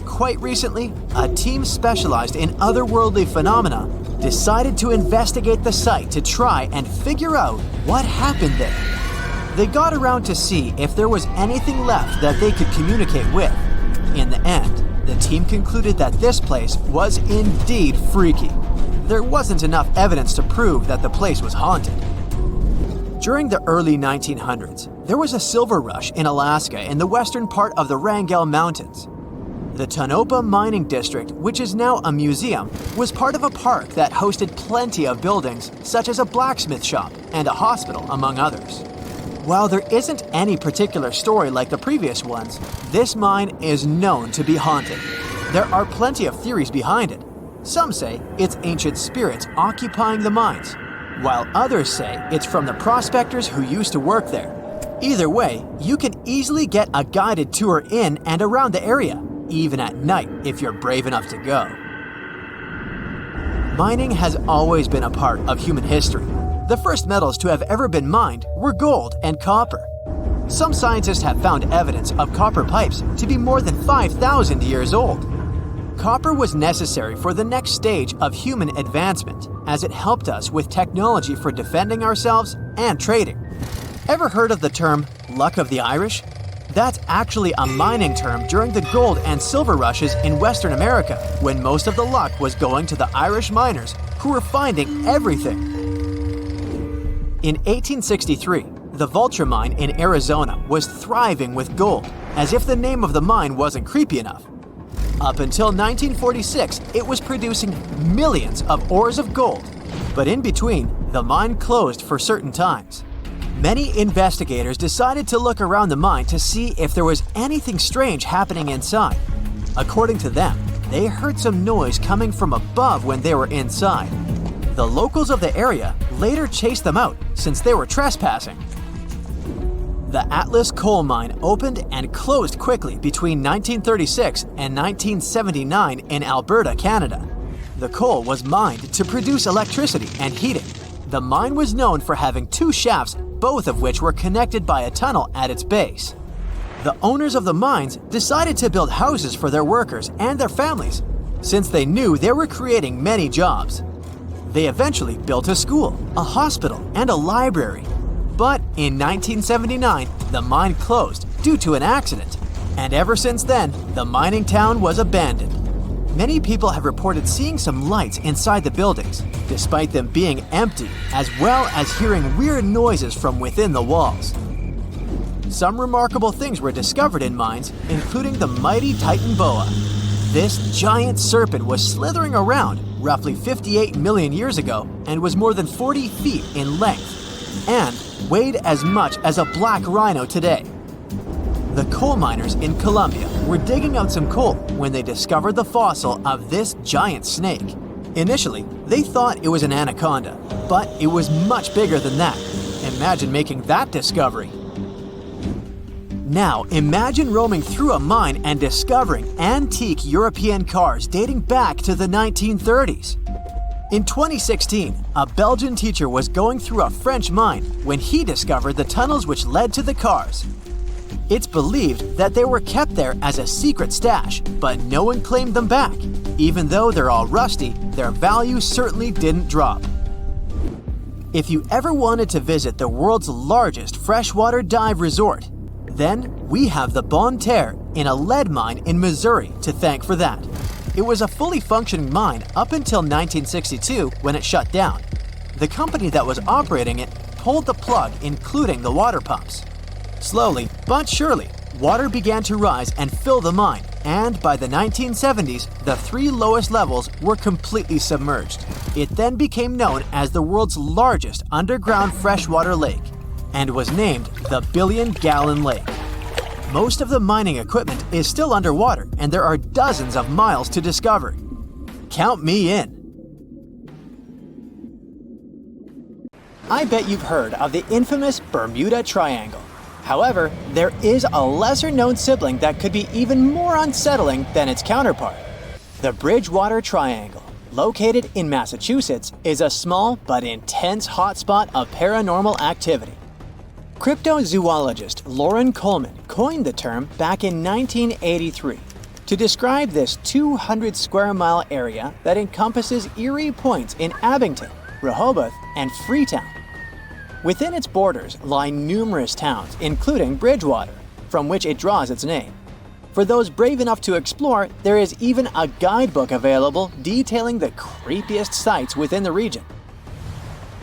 Quite recently, a team specialized in otherworldly phenomena decided to investigate the site to try and figure out what happened there. They got around to see if there was anything left that they could communicate with. In the end, the team concluded that this place was indeed freaky. There wasn't enough evidence to prove that the place was haunted. During the early 1900s, there was a silver rush in Alaska in the western part of the Wrangell Mountains. The Tonopah Mining District, which is now a museum, was part of a park that hosted plenty of buildings, such as a blacksmith shop and a hospital, among others. While there isn't any particular story like the previous ones, this mine is known to be haunted. There are plenty of theories behind it. Some say it's ancient spirits occupying the mines, while others say it's from the prospectors who used to work there. Either way, you can easily get a guided tour in and around the area, even at night if you're brave enough to go. Mining has always been a part of human history. The first metals to have ever been mined were gold and copper. Some scientists have found evidence of copper pipes to be more than 5,000 years old. Copper was necessary for the next stage of human advancement, as it helped us with technology for defending ourselves and trading. Ever heard of the term luck of the Irish? That's actually a mining term during the gold and silver rushes in Western America, when most of the luck was going to the Irish miners who were finding everything. In 1863, the Vulture mine in Arizona was thriving with gold, as if the name of the mine wasn't creepy enough. Up until 1946, it was producing millions of ores of gold, but in between, the mine closed for certain times. Many investigators decided to look around the mine to see if there was anything strange happening inside. According to them, they heard some noise coming from above when they were inside. The locals of the area later chased them out since they were trespassing. The Atlas coal mine opened and closed quickly between 1936 and 1979 in Alberta, Canada. The coal was mined to produce electricity and heating. The mine was known for having 2 shafts, both of which were connected by a tunnel at its base. The owners of the mines decided to build houses for their workers and their families, since they knew they were creating many jobs. They eventually built a school, a hospital, and a library. But in 1979, the mine closed due to an accident, and ever since then, the mining town was abandoned. Many people have reported seeing some lights inside the buildings, despite them being empty, as well as hearing weird noises from within the walls. Some remarkable things were discovered in mines, including the mighty Titan boa. This giant serpent was slithering around roughly 58 million years ago and was more than 40 feet in length and weighed as much as a black rhino today. The coal miners in Colombia were digging out some coal when they discovered the fossil of this giant snake. Initially, they thought it was an anaconda, but it was much bigger than that. Imagine making that discovery. Now, imagine roaming through a mine and discovering antique European cars dating back to the 1930s. In 2016, a Belgian teacher was going through a French mine when he discovered the tunnels which led to the cars. It's believed that they were kept there as a secret stash, but no one claimed them back. Even though they're all rusty, their value certainly didn't drop. If you ever wanted to visit the world's largest freshwater dive resort, then we have the Bonne Terre in a lead mine in Missouri to thank for that. It was a fully functioning mine up until 1962 when it shut down. The company that was operating it pulled the plug, including the water pumps. Slowly but surely, water began to rise and fill the mine, and by the 1970s, the 3 lowest levels were completely submerged. It then became known as the world's largest underground freshwater lake, and was named the Billion-Gallon Lake. Most of the mining equipment is still underwater, and there are dozens of miles to discover. Count me in! I bet you've heard of the infamous Bermuda Triangle. However, there is a lesser-known sibling that could be even more unsettling than its counterpart. The Bridgewater Triangle, located in Massachusetts, is a small but intense hotspot of paranormal activity. Cryptozoologist Lauren Coleman coined the term back in 1983 to describe this 200 square mile area that encompasses eerie points in Abington, Rehoboth, and Freetown. Within its borders lie numerous towns, including Bridgewater, from which it draws its name. For those brave enough to explore, there is even a guidebook available detailing the creepiest sites within the region.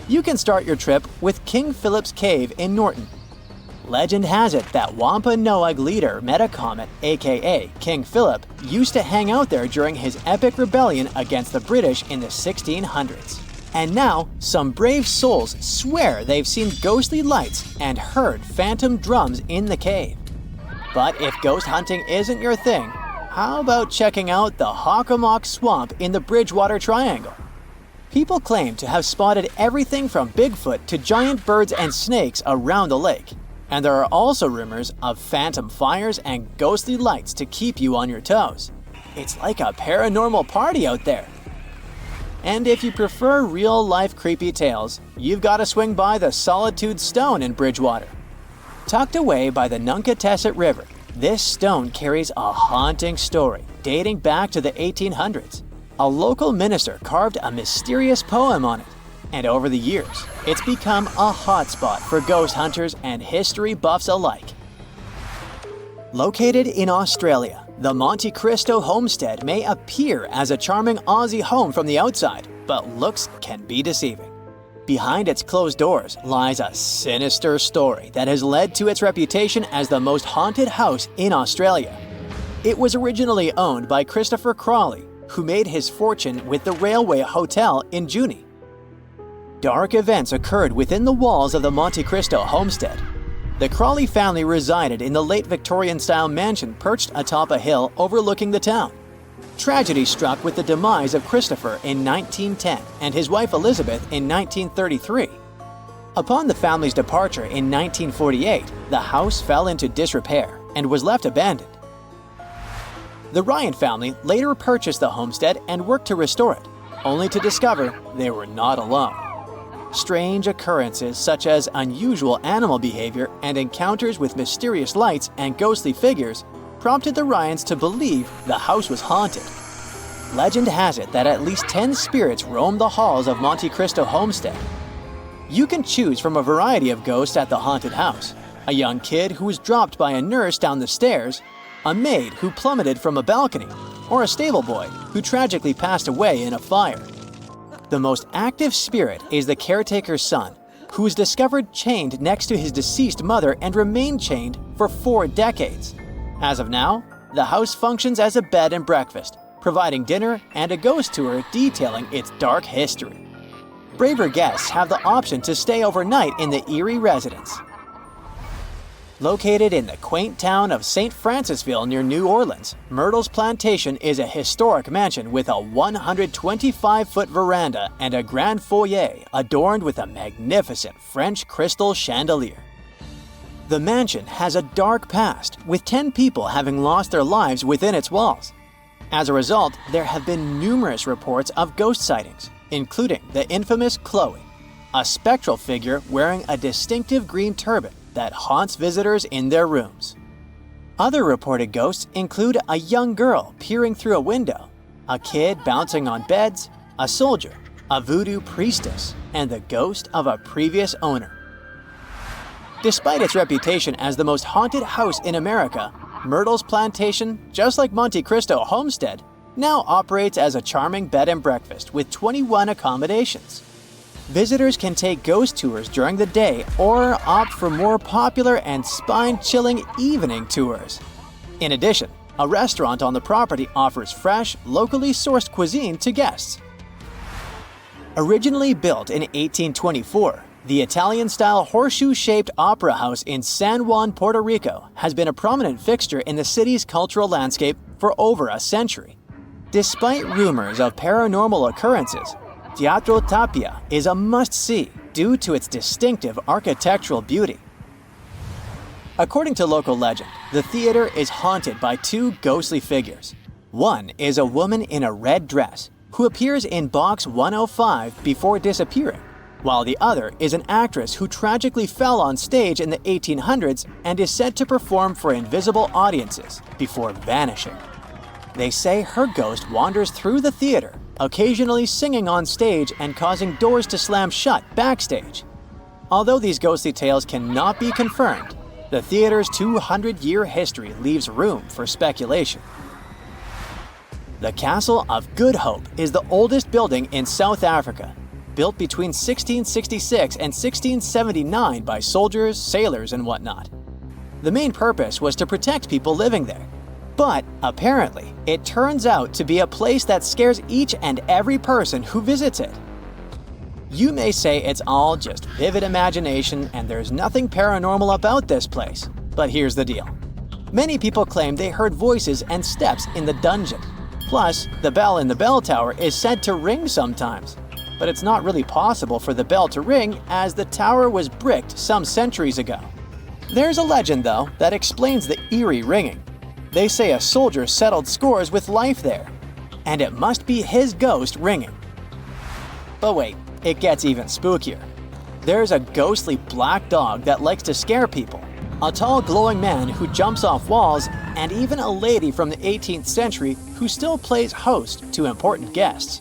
You can start your trip with King Philip's Cave in Norton. Legend has it that Wampanoag leader Metacomet, aka King Philip, used to hang out there during his epic rebellion against the British in the 1600s. And now, some brave souls swear they've seen ghostly lights and heard phantom drums in the cave. But if ghost hunting isn't your thing, how about checking out the Hockomock Swamp in the Bridgewater Triangle? People claim to have spotted everything from Bigfoot to giant birds and snakes around the lake. And there are also rumors of phantom fires and ghostly lights to keep you on your toes. It's like a paranormal party out there. And if you prefer real-life creepy tales, you've got to swing by the Solitude Stone in Bridgewater. Tucked away by the Nunkatesset River, this stone carries a haunting story dating back to the 1800s. A local minister carved a mysterious poem on it, and over the years, it's become a hotspot for ghost hunters and history buffs alike. Located in Australia, the Monte Cristo homestead may appear as a charming Aussie home from the outside, but looks can be deceiving. Behind its closed doors lies a sinister story that has led to its reputation as the most haunted house in Australia. It was originally owned by Christopher Crawley, who made his fortune with the Railway Hotel in Junee. Dark events occurred within the walls of the Monte Cristo homestead. The Crawley family resided in the late Victorian-style mansion perched atop a hill overlooking the town. Tragedy struck with the demise of Christopher in 1910 and his wife Elizabeth in 1933. Upon the family's departure in 1948, the house fell into disrepair and was left abandoned. The Ryan family later purchased the homestead and worked to restore it, only to discover they were not alone. Strange occurrences such as unusual animal behavior and encounters with mysterious lights and ghostly figures prompted the Ryans to believe the house was haunted. Legend has it that at least 10 spirits roam the halls of Monte Cristo homestead. You can choose from a variety of ghosts at the haunted house: a young kid who was dropped by a nurse down the stairs, a maid who plummeted from a balcony, or a stable boy who tragically passed away in a fire. The most active spirit is the caretaker's son, who was discovered chained next to his deceased mother and remained chained for 4 decades. As of now, the house functions as a bed and breakfast, providing dinner and a ghost tour detailing its dark history. Braver guests have the option to stay overnight in the eerie residence. Located in the quaint town of St. Francisville near New Orleans, Myrtle's Plantation is a historic mansion with a 125-foot veranda and a grand foyer adorned with a magnificent French crystal chandelier. The mansion has a dark past, with 10 people having lost their lives within its walls. As a result, there have been numerous reports of ghost sightings, including the infamous Chloe, a spectral figure wearing a distinctive green turban that haunts visitors in their rooms. Other reported ghosts include a young girl peering through a window, a kid bouncing on beds, a soldier, a voodoo priestess, and the ghost of a previous owner. Despite its reputation as the most haunted house in America, Myrtle's Plantation, just like Monte Cristo Homestead, now operates as a charming bed and breakfast with 21 accommodations. Visitors can take ghost tours during the day or opt for more popular and spine-chilling evening tours. In addition, a restaurant on the property offers fresh, locally sourced cuisine to guests. Originally built in 1824, the Italian-style horseshoe-shaped opera house in San Juan, Puerto Rico has been a prominent fixture in the city's cultural landscape for over a century. Despite rumors of paranormal occurrences, Teatro Tapia is a must-see due to its distinctive architectural beauty. According to local legend, the theater is haunted by two ghostly figures. One is a woman in a red dress who appears in box 105 before disappearing, while the other is an actress who tragically fell on stage in the 1800s and is said to perform for invisible audiences before vanishing. They say her ghost wanders through the theater, occasionally singing on stage and causing doors to slam shut backstage. Although these ghostly tales cannot be confirmed, the theater's 200-year history leaves room for speculation. The Castle of Good Hope is the oldest building in South Africa, built between 1666 and 1679 by soldiers, sailors, and whatnot. The main purpose was to protect people living there. But apparently, it turns out to be a place that scares each and every person who visits it. You may say it's all just vivid imagination and there's nothing paranormal about this place, but here's the deal. Many people claim they heard voices and steps in the dungeon. Plus, the bell in the bell tower is said to ring sometimes. But it's not really possible for the bell to ring as the tower was bricked some centuries ago. There's a legend, though, that explains the eerie ringing. They say a soldier settled scores with life there, and it must be his ghost ringing. But wait, it gets even spookier. There's a ghostly black dog that likes to scare people, a tall glowing man who jumps off walls, and even a lady from the 18th century who still plays host to important guests.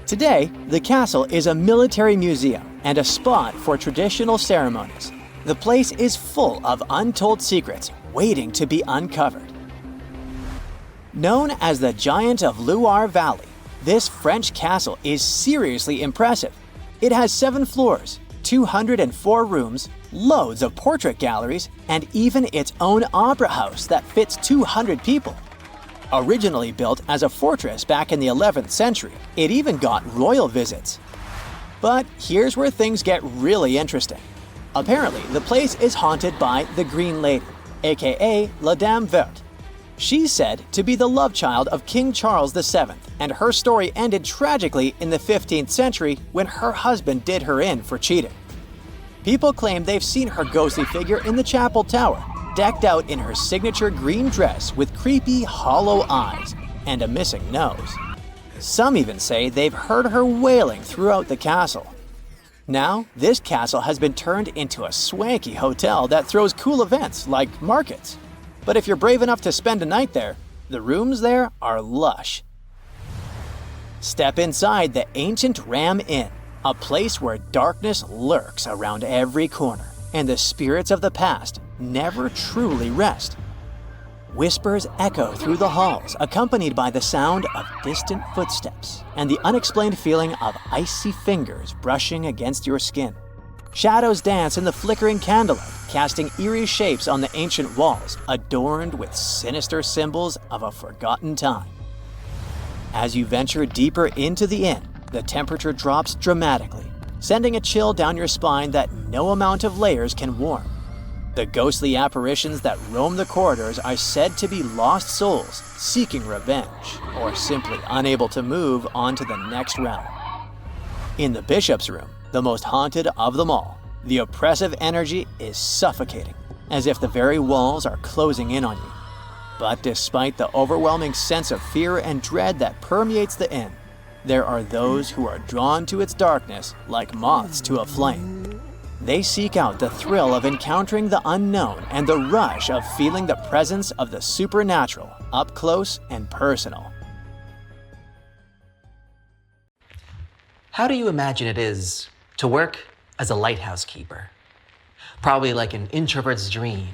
Today, the castle is a military museum and a spot for traditional ceremonies. The place is full of untold secrets waiting to be uncovered. Known as the Giant of Loire Valley, this French castle is seriously impressive. It has 7 floors, 204 rooms, loads of portrait galleries, and even its own opera house that fits 200 people. Originally built as a fortress back in the 11th century, it even got royal visits. But here's where things get really interesting. Apparently, the place is haunted by the Green Lady, aka La Dame Verte. She's said to be the love child of King Charles VII, and her story ended tragically in the 15th century when her husband did her in for cheating. People claim they've seen her ghostly figure in the chapel tower, decked out in her signature green dress with creepy, hollow eyes and a missing nose. Some even say they've heard her wailing throughout the castle. Now, this castle has been turned into a swanky hotel that throws cool events like markets. But if you're brave enough to spend a night there, the rooms there are lush. Step inside the ancient Ram Inn, a place where darkness lurks around every corner, and the spirits of the past never truly rest. Whispers echo through the halls, accompanied by the sound of distant footsteps and the unexplained feeling of icy fingers brushing against your skin. Shadows dance in the flickering candlelight, casting eerie shapes on the ancient walls, adorned with sinister symbols of a forgotten time. As you venture deeper into the inn, the temperature drops dramatically, sending a chill down your spine that no amount of layers can warm. The ghostly apparitions that roam the corridors are said to be lost souls seeking revenge, or simply unable to move on to the next realm. In the bishop's room, the most haunted of them all, the oppressive energy is suffocating, as if the very walls are closing in on you. But despite the overwhelming sense of fear and dread that permeates the inn, there are those who are drawn to its darkness like moths to a flame. They seek out the thrill of encountering the unknown and the rush of feeling the presence of the supernatural up close and personal. How do you imagine it is to work as a lighthouse keeper? Probably like an introvert's dream.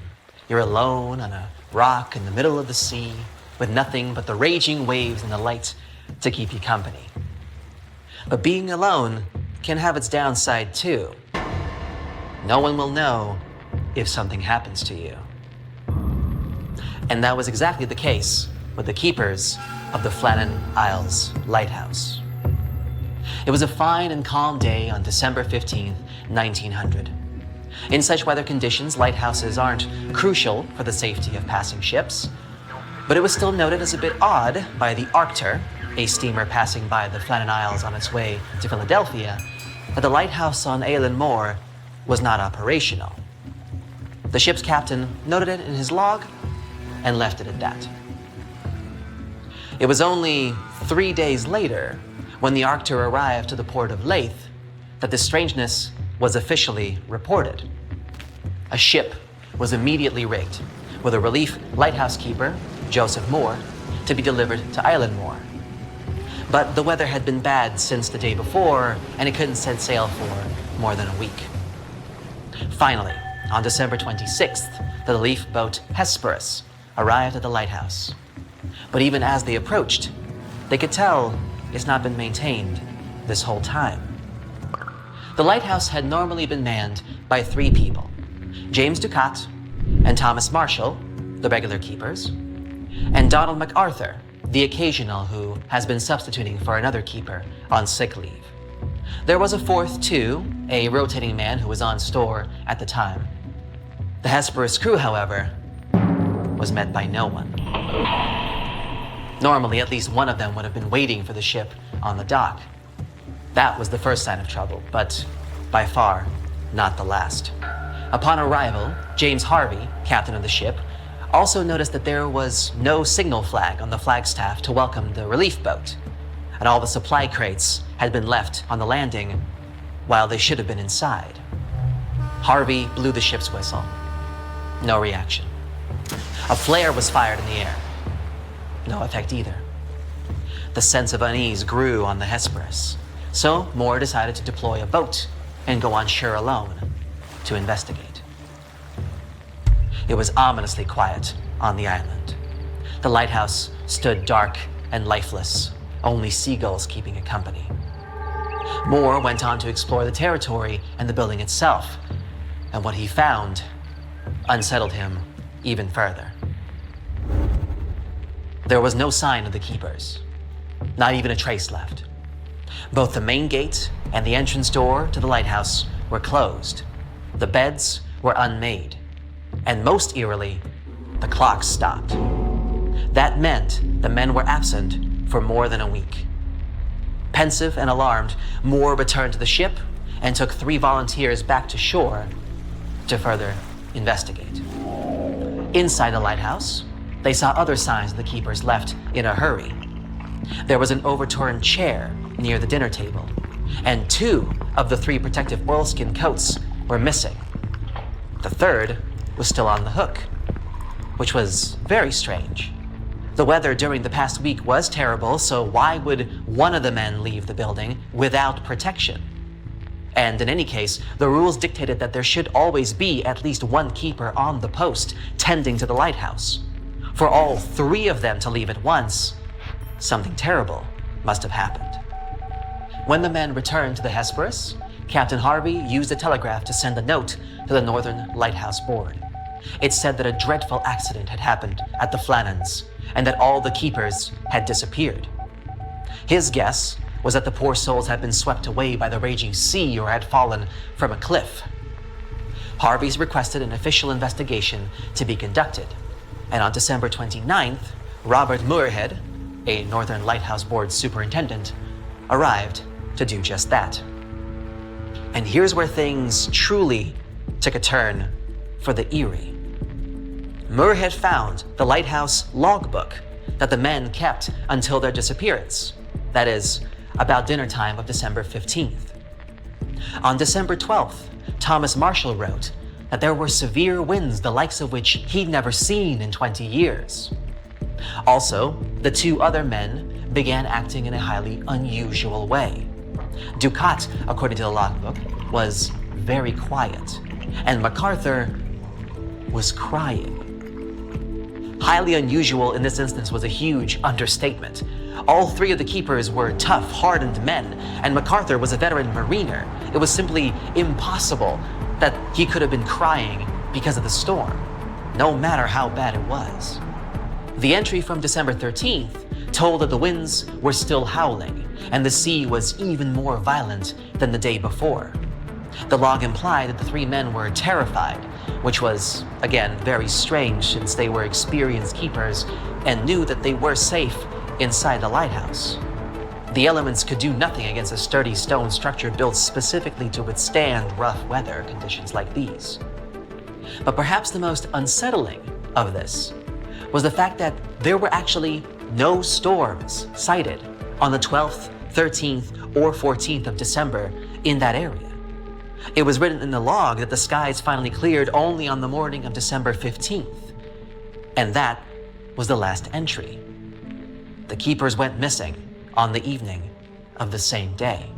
You're alone on a rock in the middle of the sea with nothing but the raging waves and the light to keep you company. But being alone can have its downside too. No one will know if something happens to you. And that was exactly the case with the keepers of the Flannan Isles Lighthouse. It was a fine and calm day on December 15th, 1900. In such weather conditions, lighthouses aren't crucial for the safety of passing ships, but it was still noted as a bit odd by the Arctur, a steamer passing by the Flannan Isles on its way to Philadelphia, that the lighthouse on Eilean Mor was not operational. The ship's captain noted it in his log and left it at that. It was only 3 days later, when the Arctur arrived to the port of Leith, that the strangeness was officially reported. A ship was immediately rigged with a relief lighthouse keeper, Joseph Moore, to be delivered to Eilean Mor. But the weather had been bad since the day before, and it couldn't set sail for more than a week. Finally, on December 26th, the relief boat Hesperus arrived at the lighthouse. But even as they approached, they could tell it's not been maintained this whole time. The lighthouse had normally been manned by 3 people, James Ducat and Thomas Marshall, the regular keepers, and Donald MacArthur, the occasional who has been substituting for another keeper on sick leave. There was a 4th too, a rotating man who was on store at the time. The Hesperus crew, however, was met by no one. Normally, at least one of them would have been waiting for the ship on the dock. That was the first sign of trouble, but by far not the last. Upon arrival, James Harvey, captain of the ship, also noticed that there was no signal flag on the flagstaff to welcome the relief boat, and all the supply crates had been left on the landing while they should have been inside. Harvey blew the ship's whistle. No reaction. A flare was fired in the air. No effect either. The sense of unease grew on the Hesperus, so Moore decided to deploy a boat and go on shore alone to investigate. It was ominously quiet on the island. The lighthouse stood dark and lifeless, only seagulls keeping it company. Moore went on to explore the territory and the building itself, and what he found unsettled him even further. There was no sign of the keepers, not even a trace left. Both the main gate and the entrance door to the lighthouse were closed. The beds were unmade, and most eerily, the clocks stopped. That meant the men were absent for more than a week. Pensive and alarmed, Moore returned to the ship and took 3 volunteers back to shore to further investigate. Inside the lighthouse, they saw other signs the keepers left in a hurry. There was an overturned chair near the dinner table, and 2 of the 3 protective oilskin coats were missing. The 3rd was still on the hook, which was very strange. The weather during the past week was terrible, so why would one of the men leave the building without protection? And in any case, the rules dictated that there should always be at least 1 keeper on the post tending to the lighthouse. For all 3 of them to leave at once, something terrible must have happened. When the men returned to the Hesperus, Captain Harvey used the telegraph to send a note to the Northern Lighthouse Board. It said that a dreadful accident had happened at the Flannans and that all the keepers had disappeared. His guess was that the poor souls had been swept away by the raging sea or had fallen from a cliff. Harvey's requested an official investigation to be conducted, and on December 29th, Robert Muirhead, a Northern Lighthouse Board superintendent, arrived to do just that. And here's where things truly took a turn for the eerie. Muirhead found the lighthouse logbook that the men kept until their disappearance, that is, about dinner time of December 15th. On December 12th, Thomas Marshall wrote that there were severe winds, the likes of which he'd never seen in 20 years. Also, the two other men began acting in a highly unusual way. Ducat, according to the logbook, was very quiet, and MacArthur was crying. Highly unusual in this instance was a huge understatement. All three of the keepers were tough, hardened men, and MacArthur was a veteran mariner. It was simply impossible that he could have been crying because of the storm, no matter how bad it was. The entry from December 13th told that the winds were still howling, and the sea was even more violent than the day before. The log implied that the three men were terrified, which was, again, very strange since they were experienced keepers and knew that they were safe inside the lighthouse. The elements could do nothing against a sturdy stone structure built specifically to withstand rough weather conditions like these. But perhaps the most unsettling of this was the fact that there were actually no storms cited on the 12th, 13th, or 14th of December in that area. It was written in the log that the skies finally cleared only on the morning of December 15th. And that was the last entry. The keepers went missing on the evening of the same day.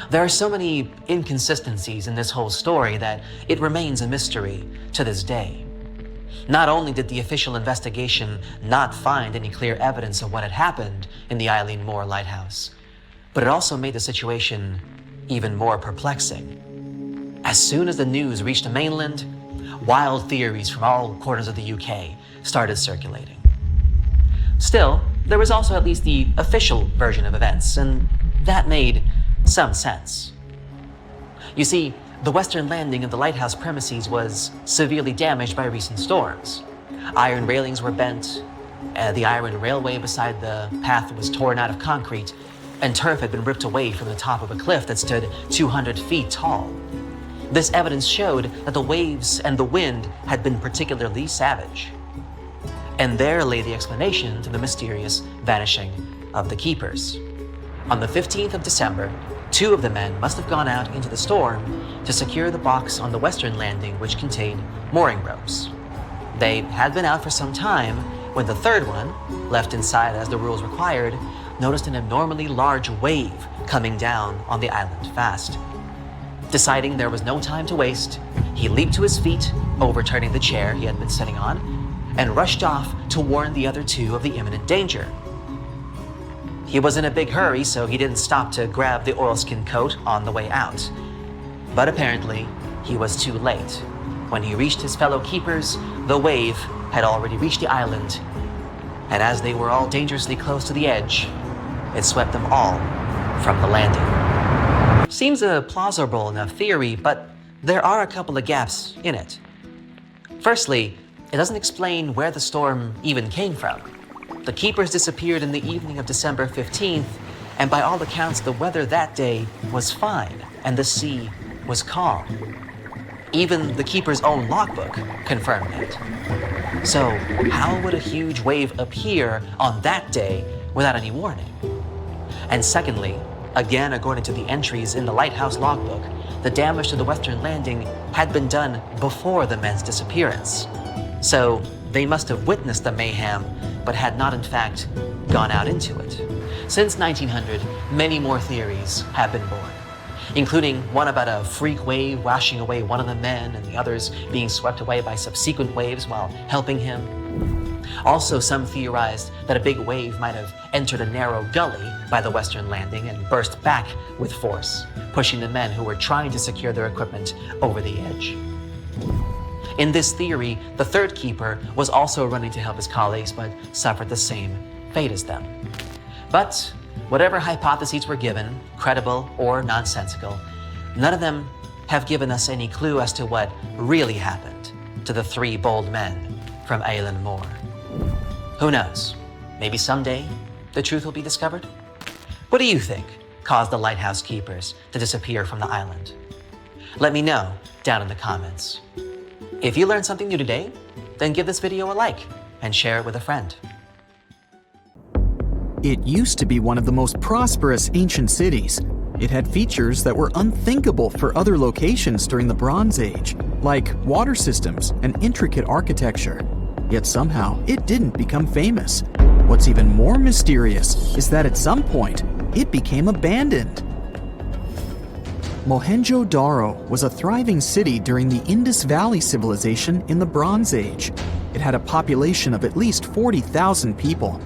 There are so many inconsistencies in this whole story that it remains a mystery to this day. Not only did the official investigation not find any clear evidence of what had happened in the Eileen Moore Lighthouse, but it also made the situation even more perplexing. As soon as the news reached the mainland, wild theories from all corners of the UK started circulating. Still, there was also at least the official version of events, and that made some sense. You see, the western landing of the lighthouse premises was severely damaged by recent storms. Iron railings were bent, the iron railway beside the path was torn out of concrete, and turf had been ripped away from the top of a cliff that stood 200 feet tall. This evidence showed that the waves and the wind had been particularly savage. And there lay the explanation to the mysterious vanishing of the keepers. On the 15th of December, two of the men must have gone out into the storm to secure the box on the western landing which contained mooring ropes. They had been out for some time when the third one, left inside as the rules required, noticed an abnormally large wave coming down on the island fast. Deciding there was no time to waste, he leaped to his feet, overturning the chair he had been sitting on, and rushed off to warn the other two of the imminent danger. He was in a big hurry, so he didn't stop to grab the oilskin coat on the way out. But apparently, he was too late. When he reached his fellow keepers, the wave had already reached the island, and as they were all dangerously close to the edge, it swept them all from the landing. Seems a plausible enough theory, but there are a couple of gaps in it. Firstly, it doesn't explain where the storm even came from. The keepers disappeared in the evening of December 15th, and by all accounts, the weather that day was fine, and the sea was calm. Even the keeper's own logbook confirmed it. So, how would a huge wave appear on that day without any warning? And secondly, again according to the entries in the lighthouse logbook, the damage to the western landing had been done before the men's disappearance. So, they must have witnessed the mayhem, but had not in fact gone out into it. Since 1900, many more theories have been born, including one about a freak wave washing away one of the men and the others being swept away by subsequent waves while helping him. Also, some theorized that a big wave might have entered a narrow gully by the western landing and burst back with force, pushing the men who were trying to secure their equipment over the edge. In this theory, the third keeper was also running to help his colleagues but suffered the same fate as them. But whatever hypotheses were given, credible or nonsensical, none of them have given us any clue as to what really happened to the three bold men from Eilean Mor. Who knows? Maybe someday the truth will be discovered? What do you think caused the lighthouse keepers to disappear from the island? Let me know down in the comments. If you learned something new today, then give this video a like and share it with a friend. It used to be one of the most prosperous ancient cities. It had features that were unthinkable for other locations during the Bronze Age, like water systems and intricate architecture. Yet somehow, it didn't become famous. What's even more mysterious is that at some point, it became abandoned. Mohenjo-Daro was a thriving city during the Indus Valley civilization in the Bronze Age. It had a population of at least 40,000 people.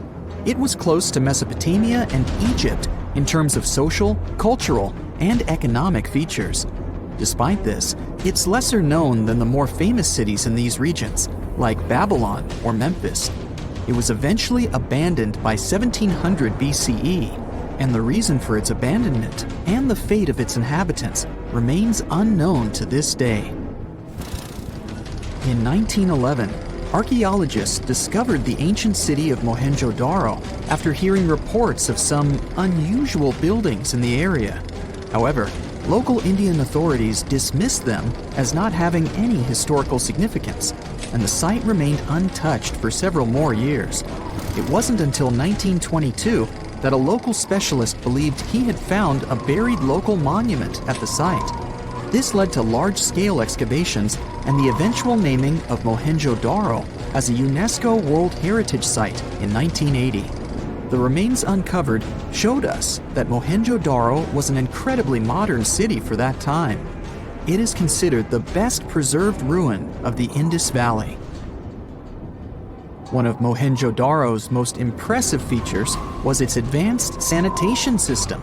It was close to Mesopotamia and Egypt in terms of social, cultural, and economic features. Despite this, it's lesser known than the more famous cities in these regions, like Babylon or Memphis. It was eventually abandoned by 1700 BCE, and the reason for its abandonment and the fate of its inhabitants remains unknown to this day. In 1911, archaeologists discovered the ancient city of Mohenjo-Daro after hearing reports of some unusual buildings in the area. However, local Indian authorities dismissed them as not having any historical significance, and the site remained untouched for several more years. It wasn't until 1922 that a local specialist believed he had found a buried local monument at the site. This led to large-scale excavations and the eventual naming of Mohenjo-Daro as a UNESCO World Heritage Site in 1980. The remains uncovered showed us that Mohenjo-Daro was an incredibly modern city for that time. It is considered the best preserved ruin of the Indus Valley. One of Mohenjo-Daro's most impressive features was its advanced sanitation system.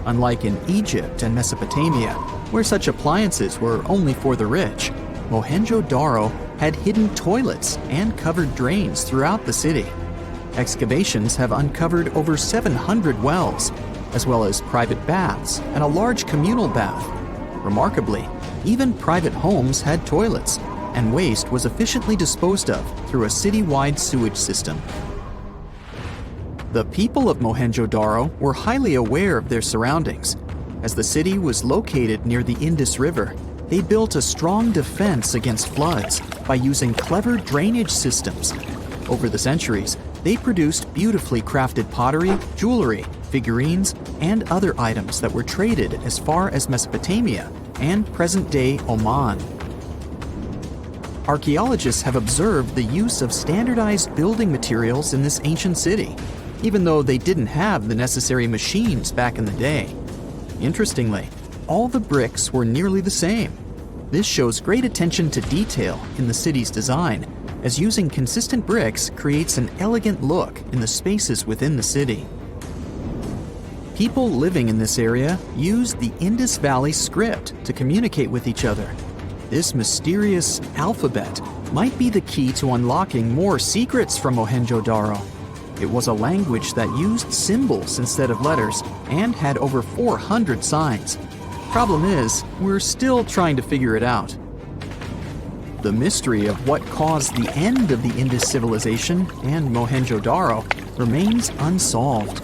Unlike in Egypt and Mesopotamia, where such appliances were only for the rich, Mohenjo-Daro had hidden toilets and covered drains throughout the city. Excavations have uncovered over 700 wells, as well as private baths and a large communal bath. Remarkably, even private homes had toilets, and waste was efficiently disposed of through a city-wide sewage system. The people of Mohenjo-Daro were highly aware of their surroundings. As the city was located near the Indus River, they built a strong defense against floods by using clever drainage systems. Over the centuries, they produced beautifully crafted pottery, jewelry, figurines, and other items that were traded as far as Mesopotamia and present-day Oman. Archaeologists have observed the use of standardized building materials in this ancient city, even though they didn't have the necessary machines back in the day. Interestingly, all the bricks were nearly the same. This shows great attention to detail in the city's design, as using consistent bricks creates an elegant look in the spaces within the city. People living in this area used the Indus Valley script to communicate with each other. This mysterious alphabet might be the key to unlocking more secrets from Mohenjo-Daro. It was a language that used symbols instead of letters and had over 400 signs. Problem is, we're still trying to figure it out. The mystery of what caused the end of the Indus civilization and Mohenjo-Daro remains unsolved.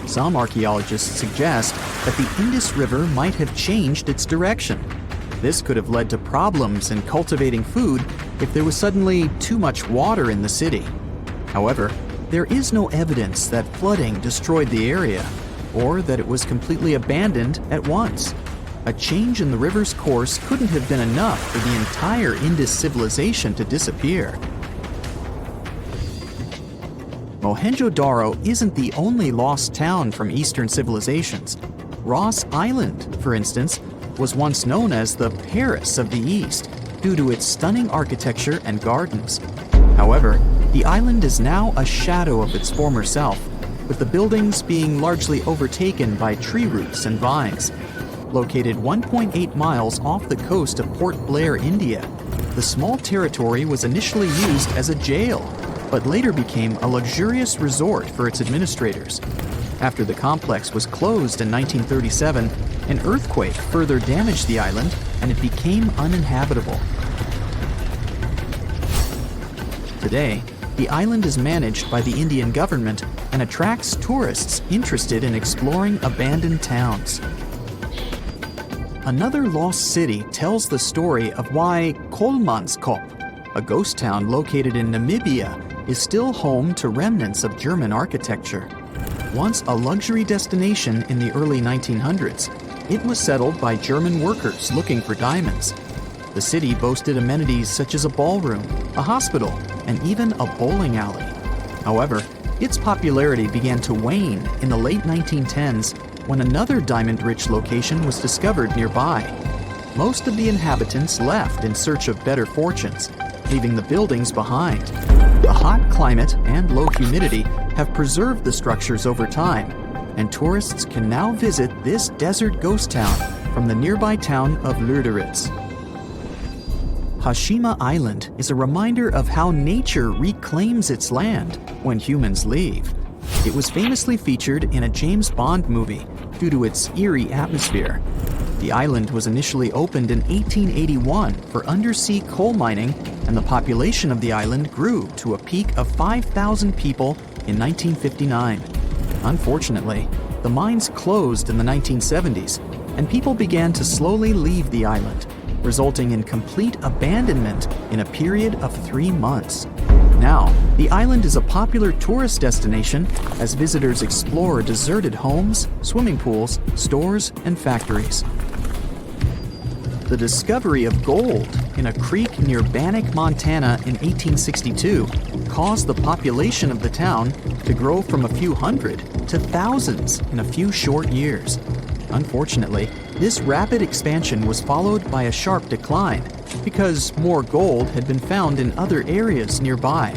Some archaeologists suggest that the Indus River might have changed its direction. This could have led to problems in cultivating food if there was suddenly too much water in the city. However, there is no evidence that flooding destroyed the area, or that it was completely abandoned at once. A change in the river's course couldn't have been enough for the entire Indus civilization to disappear. Mohenjo-Daro isn't the only lost town from Eastern civilizations. Ross Island, for instance, was once known as the Paris of the East due to its stunning architecture and gardens. However, the island is now a shadow of its former self, with the buildings being largely overtaken by tree roots and vines. Located 1.8 miles off the coast of Port Blair, India, the small territory was initially used as a jail, but later became a luxurious resort for its administrators. After the complex was closed in 1937, an earthquake further damaged the island and it became uninhabitable. Today, the island is managed by the Indian government and attracts tourists interested in exploring abandoned towns. Another lost city tells the story of why Kolmanskop, a ghost town located in Namibia, is still home to remnants of German architecture. Once a luxury destination in the early 1900s, it was settled by German workers looking for diamonds. The city boasted amenities such as a ballroom, a hospital, and even a bowling alley. However, its popularity began to wane in the late 1910s when another diamond-rich location was discovered nearby. Most of the inhabitants left in search of better fortunes, leaving the buildings behind. The hot climate and low humidity have preserved the structures over time, and tourists can now visit this desert ghost town from the nearby town of Lüderitz. Hashima Island is a reminder of how nature reclaims its land when humans leave. It was famously featured in a James Bond movie due to its eerie atmosphere. The island was initially opened in 1881 for undersea coal mining, and the population of the island grew to a peak of 5,000 people in 1959. Unfortunately, the mines closed in the 1970s, and people began to slowly leave the island, resulting in complete abandonment in a period of 3 months. Now, the island is a popular tourist destination as visitors explore deserted homes, swimming pools, stores, and factories. The discovery of gold in a creek near Bannack, Montana in 1862 caused the population of the town to grow from a few hundred to thousands in a few short years. Unfortunately, this rapid expansion was followed by a sharp decline because more gold had been found in other areas nearby.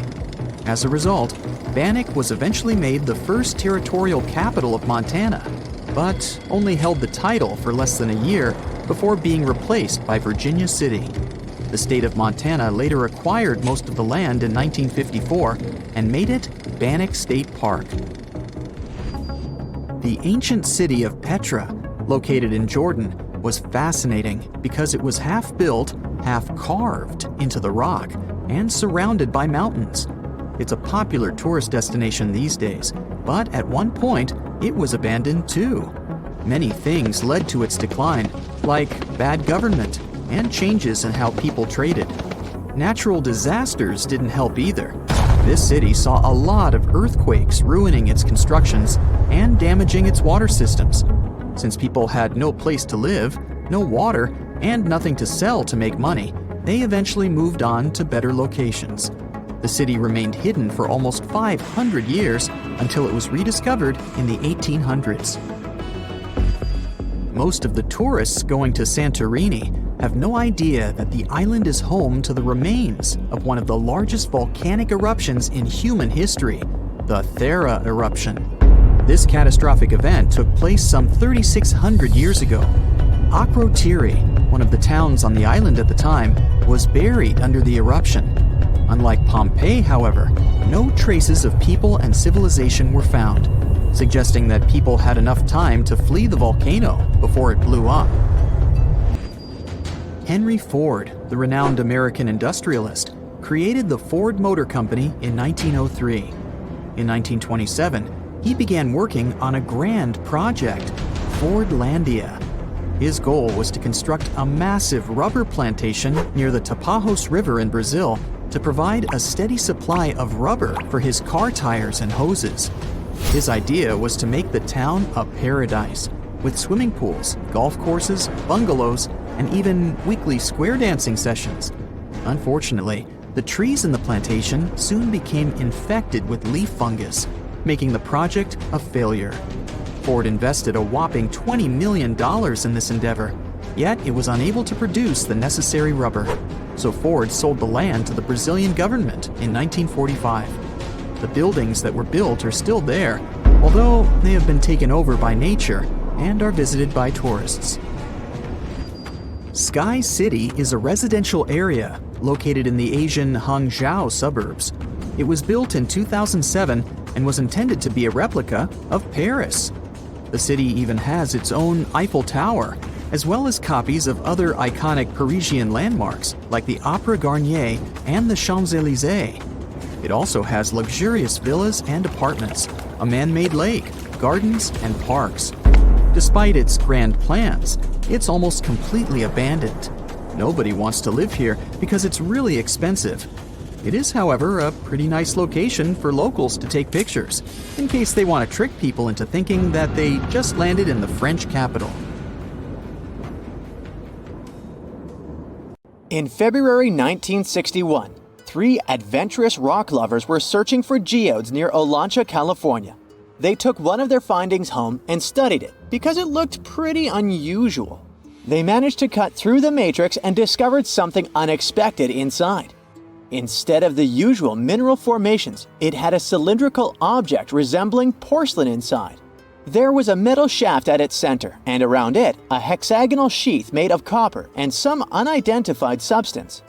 As a result, Bannack was eventually made the first territorial capital of Montana, but only held the title for less than a year before being replaced by Virginia City. The state of Montana later acquired most of the land in 1954 and made it Bannack State Park. The ancient city of Petra, located in Jordan, was fascinating because it was half built, half carved into the rock and surrounded by mountains. It's a popular tourist destination these days, but at one point it was abandoned too. Many things led to its decline, like bad government and changes in how people traded. Natural disasters didn't help either. This city saw a lot of earthquakes ruining its constructions and damaging its water systems. Since people had no place to live, no water, and nothing to sell to make money, they eventually moved on to better locations. The city remained hidden for almost 500 years until it was rediscovered in the 1800s. Most of the tourists going to Santorini have no idea that the island is home to the remains of one of the largest volcanic eruptions in human history, the Thera eruption. This catastrophic event took place some 3,600 years ago. Akrotiri, one of the towns on the island at the time, was buried under the eruption. Unlike Pompeii, however, no traces of people and civilization were found, suggesting that people had enough time to flee the volcano before it blew up. Henry Ford, the renowned American industrialist, created the Ford Motor Company in 1903. In 1927, he began working on a grand project, Fordlandia. His goal was to construct a massive rubber plantation near the Tapajos River in Brazil to provide a steady supply of rubber for his car tires and hoses. His idea was to make the town a paradise, with swimming pools, golf courses, bungalows, and even weekly square dancing sessions. Unfortunately, the trees in the plantation soon became infected with leaf fungus, making the project a failure. Ford invested a whopping $20 million in this endeavor, yet it was unable to produce the necessary rubber. so Ford sold the land to the Brazilian government in 1945. The buildings that were built are still there, although they have been taken over by nature and are visited by tourists. Sky City is a residential area located in the Asian Hangzhou suburbs. It was built in 2007 and was intended to be a replica of Paris. The city even has its own Eiffel Tower, as well as copies of other iconic Parisian landmarks like the Opera Garnier and the Champs-Élysées. It also has luxurious villas and apartments, a man-made lake, gardens, and parks. Despite its grand plans, it's almost completely abandoned. Nobody wants to live here because it's really expensive. It is, however, a pretty nice location for locals to take pictures, in case they want to trick people into thinking that they just landed in the French capital. In February 1961, 3 adventurous rock lovers were searching for geodes near Olancha, California. They took one of their findings home and studied it because it looked pretty unusual. They managed to cut through the matrix and discovered something unexpected inside. Instead of the usual mineral formations, it had a cylindrical object resembling porcelain inside. There was a metal shaft at its center, and around it, a hexagonal sheath made of copper and some unidentified substance.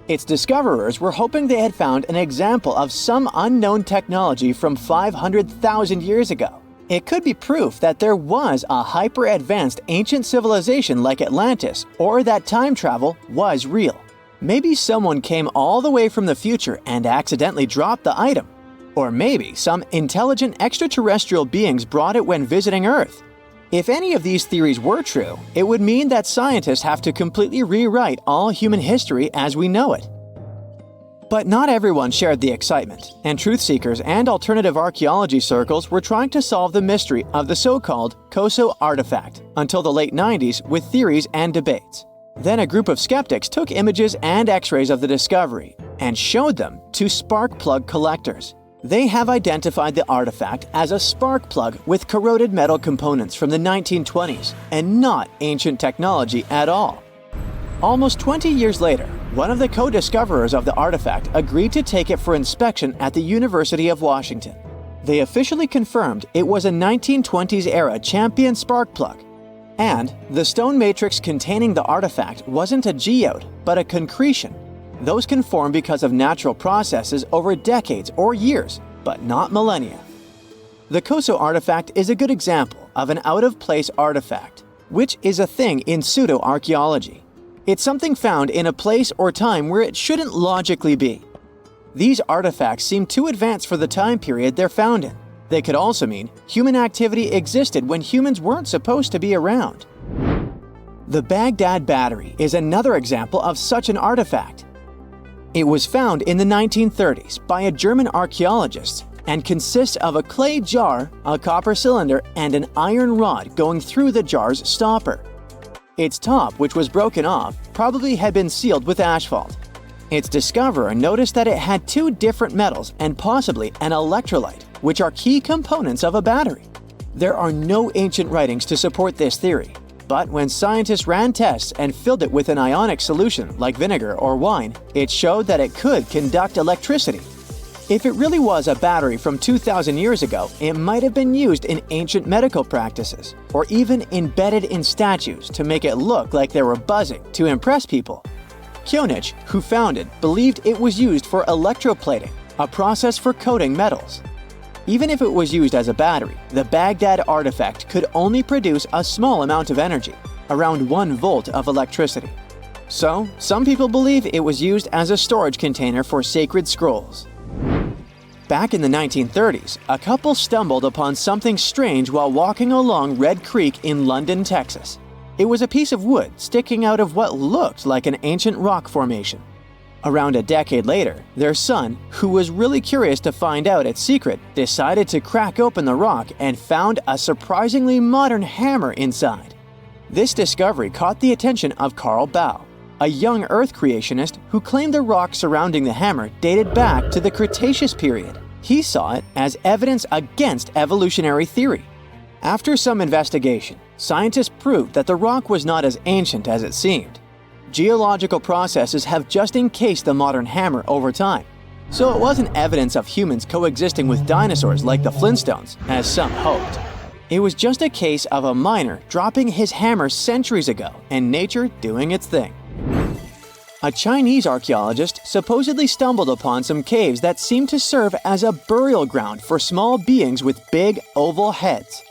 Its discoverers were hoping they had found an example of some unknown technology from 500,000 years ago. It could be proof that there was a hyper-advanced ancient civilization like Atlantis, or that time travel was real. Maybe someone came all the way from the future and accidentally dropped the item. Or maybe some intelligent extraterrestrial beings brought it when visiting Earth. If any of these theories were true, it would mean that scientists have to completely rewrite all human history as we know it. But not everyone shared the excitement, and truth seekers and alternative archaeology circles were trying to solve the mystery of the so-called Koso artifact until the late 90s with theories and debates. Then a group of skeptics took images and x-rays of the discovery and showed them to spark plug collectors. They have identified the artifact as a spark plug with corroded metal components from the 1920s and not ancient technology at all. Almost 20 years later, one of the co-discoverers of the artifact agreed to take it for inspection at the University of Washington. They officially confirmed it was a 1920s-era champion spark plug. And the stone matrix containing the artifact wasn't a geode, but a concretion. Those can form because of natural processes over decades or years, but not millennia. The Koso artifact is a good example of an out-of-place artifact, which is a thing in pseudo-archaeology. It's something found in a place or time where it shouldn't logically be. These artifacts seem too advanced for the time period they're found in. They could also mean human activity existed when humans weren't supposed to be around. The Baghdad Battery is another example of such an artifact. It was found in the 1930s by a German archaeologist and consists of a clay jar, a copper cylinder, and an iron rod going through the jar's stopper. Its top, which was broken off, probably had been sealed with asphalt. Its discoverer noticed that it had 2 different metals and possibly an electrolyte, which are key components of a battery. There are no ancient writings to support this theory, but when scientists ran tests and filled it with an ionic solution like vinegar or wine, it showed that it could conduct electricity. If it really was a battery from 2,000 years ago, it might have been used in ancient medical practices, or even embedded in statues to make it look like they were buzzing to impress people. Kionich, who found it, believed it was used for electroplating, a process for coating metals. Even if it was used as a battery, the Baghdad artifact could only produce a small amount of energy, around 1 volt of electricity. So, some people believe it was used as a storage container for sacred scrolls. Back in the 1930s, a couple stumbled upon something strange while walking along Red Creek in London, Texas. It was a piece of wood sticking out of what looked like an ancient rock formation. Around a decade later, their son, who was really curious to find out its secret, decided to crack open the rock and found a surprisingly modern hammer inside. This discovery caught the attention of Carl Baugh, a young Earth creationist who claimed the rock surrounding the hammer dated back to the Cretaceous period. He saw it as evidence against evolutionary theory. After some investigation, scientists proved that the rock was not as ancient as it seemed. geological processes have just encased the modern hammer over time. So it wasn't evidence of humans coexisting with dinosaurs like the Flintstones, as some hoped. It was just a case of a miner dropping his hammer centuries ago and nature doing its thing. A Chinese archaeologist supposedly stumbled upon some caves that seemed to serve as a burial ground for small beings with big, oval heads.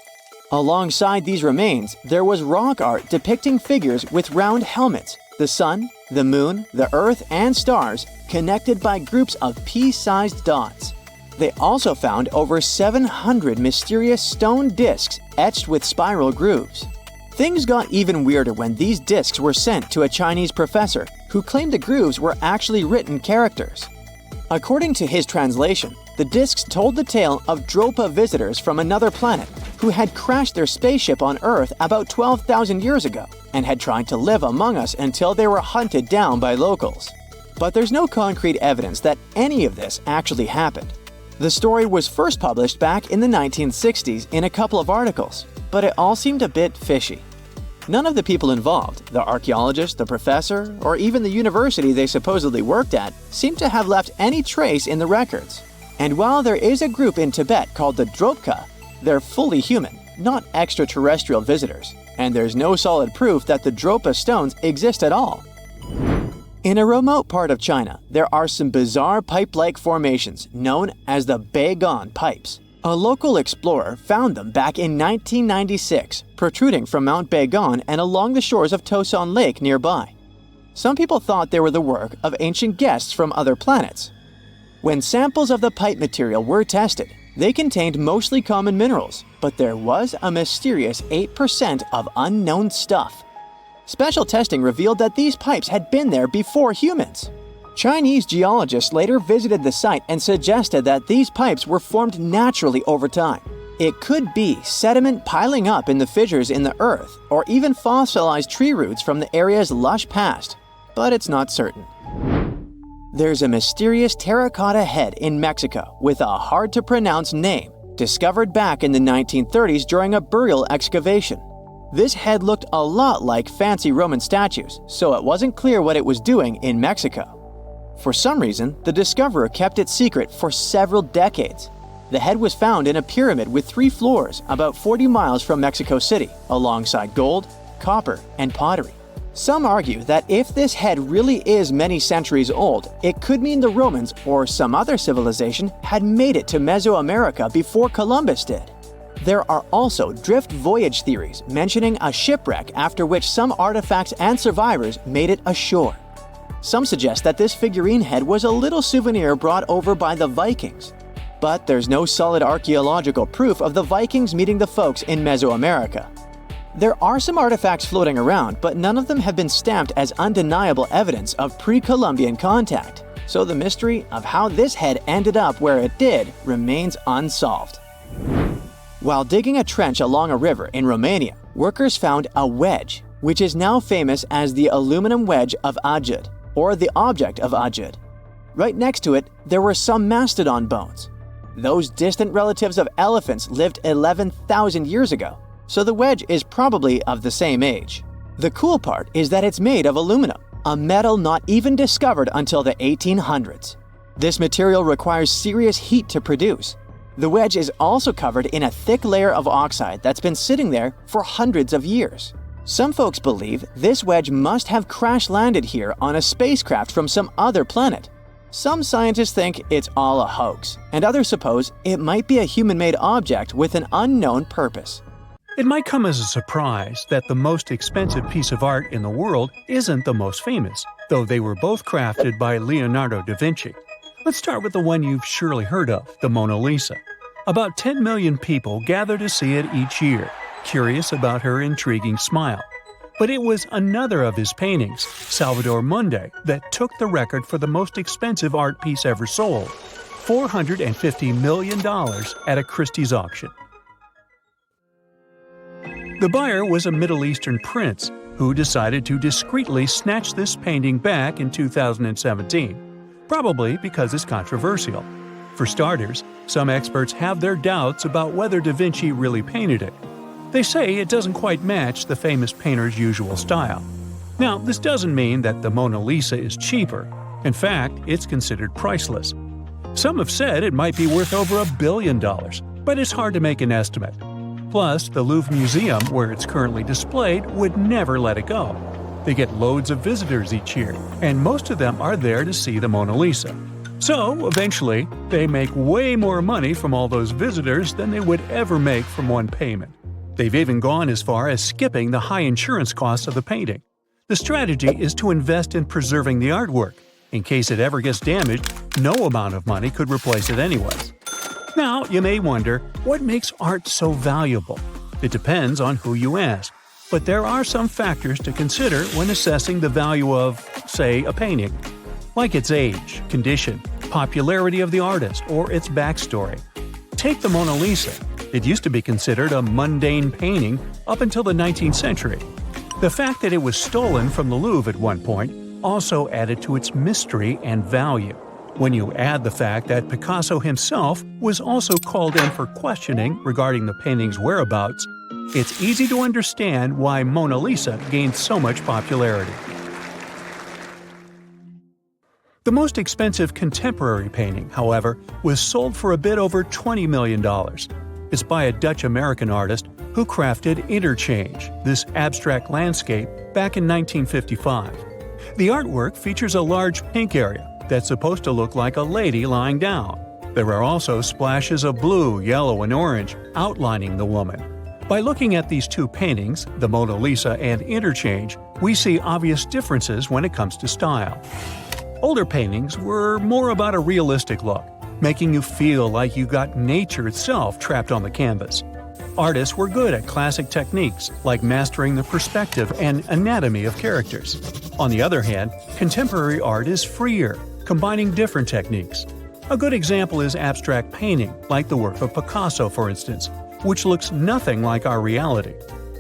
Alongside these remains, there was rock art depicting figures with round helmets, the sun, the moon, the earth, and stars connected by groups of pea-sized dots. They also found over 700 mysterious stone discs etched with spiral grooves. Things got even weirder when these discs were sent to a Chinese professor who claimed the grooves were actually written characters. According to his translation, the discs told the tale of Dropa visitors from another planet who had crashed their spaceship on Earth about 12,000 years ago and had tried to live among us until they were hunted down by locals. But there's no concrete evidence that any of this actually happened. The story was first published back in the 1960s in a couple of articles, but it all seemed a bit fishy. None of the people involved, the archaeologist, the professor, or even the university they supposedly worked at, seemed to have left any trace in the records. And while there is a group in Tibet called the Dropka, they're fully human, not extraterrestrial visitors, and there's no solid proof that the Dropa stones exist at all. In a remote part of China, there are some bizarre pipe-like formations known as the Beigan pipes. A local explorer found them back in 1996, protruding from Mount Beigan and along the shores of Tosan Lake nearby. Some people thought they were the work of ancient guests from other planets. When samples of the pipe material were tested, they contained mostly common minerals, but there was a mysterious 8% of unknown stuff. Special testing revealed that these pipes had been there before humans. Chinese geologists later visited the site and suggested that these pipes were formed naturally over time. It could be sediment piling up in the fissures in the earth, or even fossilized tree roots from the area's lush past, but it's not certain. There's a mysterious terracotta head in Mexico with a hard-to-pronounce name, discovered back in the 1930s during a burial excavation. This head looked a lot like fancy Roman statues, so it wasn't clear what it was doing in Mexico. For some reason, the discoverer kept it secret for several decades. The head was found in a pyramid with 3 floors about 40 miles from Mexico City, alongside gold, copper, and pottery. Some argue that if this head really is many centuries old, it could mean the Romans or some other civilization had made it to Mesoamerica before Columbus did. There are also drift voyage theories mentioning a shipwreck after which some artifacts and survivors made it ashore. Some suggest that this figurine head was a little souvenir brought over by the Vikings. But there's no solid archaeological proof of the Vikings meeting the folks in Mesoamerica. There are some artifacts floating around, but none of them have been stamped as undeniable evidence of pre-Columbian contact. So the mystery of how this head ended up where it did remains unsolved. While digging a trench along a river in Romania, workers found a wedge, which is now famous as the aluminum wedge of Ajud, or the object of Ajud. Right next to it, there were some mastodon bones. Those distant relatives of elephants lived 11,000 years ago, so the wedge is probably of the same age. The cool part is that it's made of aluminum, a metal not even discovered until the 1800s. This material requires serious heat to produce. The wedge is also covered in a thick layer of oxide that's been sitting there for hundreds of years. Some folks believe this wedge must have crash-landed here on a spacecraft from some other planet. Some scientists think it's all a hoax, and others suppose it might be a human-made object with an unknown purpose. It might come as a surprise that the most expensive piece of art in the world isn't the most famous, though they were both crafted by Leonardo da Vinci. Let's start with the one you've surely heard of, the Mona Lisa. About 10 million people gather to see it each year, curious about her intriguing smile. But it was another of his paintings, Salvator Mundi, that took the record for the most expensive art piece ever sold, $450 million at a Christie's auction. The buyer was a Middle Eastern prince who decided to discreetly snatch this painting back in 2017. Probably because it's controversial. For starters, some experts have their doubts about whether Da Vinci really painted it. They say it doesn't quite match the famous painter's usual style. Now, this doesn't mean that the Mona Lisa is cheaper. In fact, it's considered priceless. Some have said it might be worth over $1 billion, but it's hard to make an estimate. Plus, the Louvre Museum, where it's currently displayed, would never let it go. They get loads of visitors each year, and most of them are there to see the Mona Lisa. So, eventually, they make way more money from all those visitors than they would ever make from one payment. They've even gone as far as skipping the high insurance costs of the painting. The strategy is to invest in preserving the artwork. In case it ever gets damaged, no amount of money could replace it anyways. Now, you may wonder, what makes art so valuable? It depends on who you ask. But there are some factors to consider when assessing the value of, say, a painting. Like its age, condition, popularity of the artist, or its backstory. Take the Mona Lisa. It used to be considered a mundane painting up until the 19th century. The fact that it was stolen from the Louvre at one point also added to its mystery and value. When you add the fact that Picasso himself was also called in for questioning regarding the painting's whereabouts, it's easy to understand why Mona Lisa gained so much popularity. The most expensive contemporary painting, however, was sold for a bit over $20 million. It's by a Dutch-American artist who crafted Interchange, this abstract landscape, back in 1955. The artwork features a large pink area that's supposed to look like a lady lying down. There are also splashes of blue, yellow, and orange outlining the woman. By looking at these two paintings, the Mona Lisa and Interchange, we see obvious differences when it comes to style. Older paintings were more about a realistic look, making you feel like you got nature itself trapped on the canvas. Artists were good at classic techniques like mastering the perspective and anatomy of characters. On the other hand, contemporary art is freer, combining different techniques. A good example is abstract painting, like the work of Picasso, for instance, which looks nothing like our reality.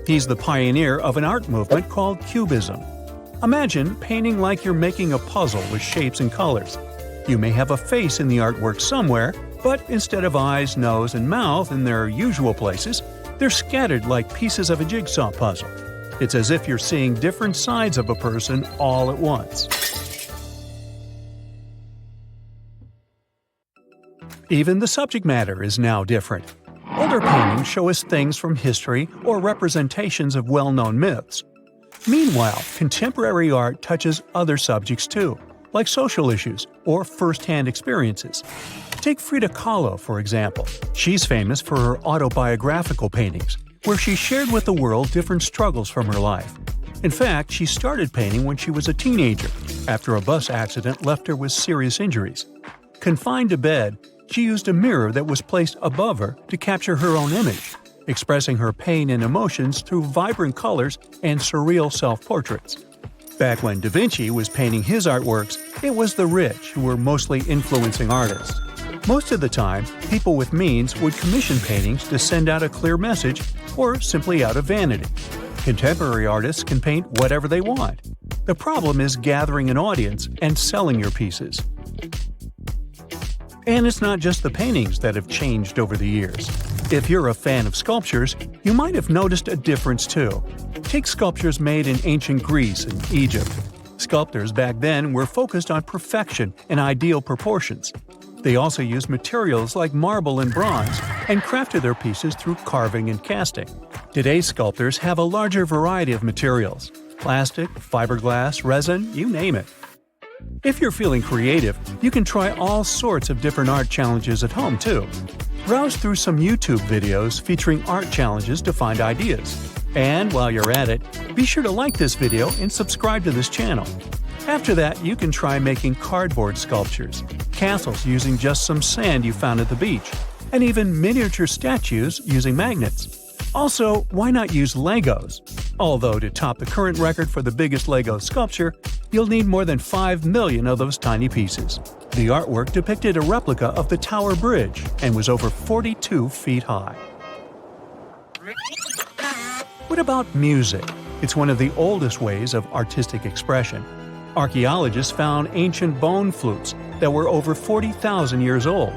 He's the pioneer of an art movement called Cubism. Imagine painting like you're making a puzzle with shapes and colors. You may have a face in the artwork somewhere, but instead of eyes, nose, and mouth in their usual places, they're scattered like pieces of a jigsaw puzzle. It's as if you're seeing different sides of a person all at once. Even the subject matter is now different. Older paintings show us things from history or representations of well-known myths. Meanwhile, contemporary art touches other subjects too, like social issues or first-hand experiences. Take Frida Kahlo, for example. She's famous for her autobiographical paintings, where she shared with the world different struggles from her life. In fact, she started painting when she was a teenager, after a bus accident left her with serious injuries. Confined to bed, she used a mirror that was placed above her to capture her own image, expressing her pain and emotions through vibrant colors and surreal self-portraits. Back when Da Vinci was painting his artworks, it was the rich who were mostly influencing artists. Most of the time, people with means would commission paintings to send out a clear message or simply out of vanity. Contemporary artists can paint whatever they want. The problem is gathering an audience and selling your pieces. And it's not just the paintings that have changed over the years. If you're a fan of sculptures, you might have noticed a difference too. Take sculptures made in ancient Greece and Egypt. Sculptors back then were focused on perfection and ideal proportions. They also used materials like marble and bronze and crafted their pieces through carving and casting. Today's sculptors have a larger variety of materials: plastic, fiberglass, resin, you name it. If you're feeling creative, you can try all sorts of different art challenges at home too. Browse through some YouTube videos featuring art challenges to find ideas. And while you're at it, be sure to like this video and subscribe to this channel. After that, you can try making cardboard sculptures, castles using just some sand you found at the beach, and even miniature statues using magnets. Also, why not use Legos? Although to top the current record for the biggest Lego sculpture, you'll need more than 5 million of those tiny pieces. The artwork depicted a replica of the Tower Bridge and was over 42 feet high. What about music? It's one of the oldest ways of artistic expression. Archaeologists found ancient bone flutes that were over 40,000 years old.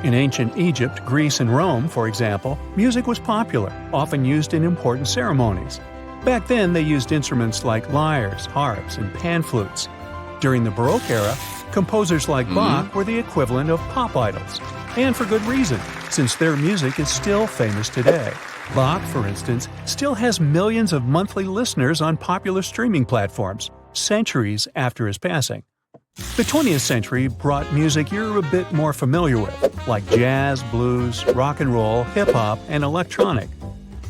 In ancient Egypt, Greece, and Rome, for example, music was popular, often used in important ceremonies. Back then, they used instruments like lyres, harps, and pan flutes. During the Baroque era, composers like Bach were the equivalent of pop idols. And for good reason, since their music is still famous today. Bach, for instance, still has millions of monthly listeners on popular streaming platforms, centuries after his passing. The 20th century brought music you're a bit more familiar with, like jazz, blues, rock and roll, hip-hop, and electronic.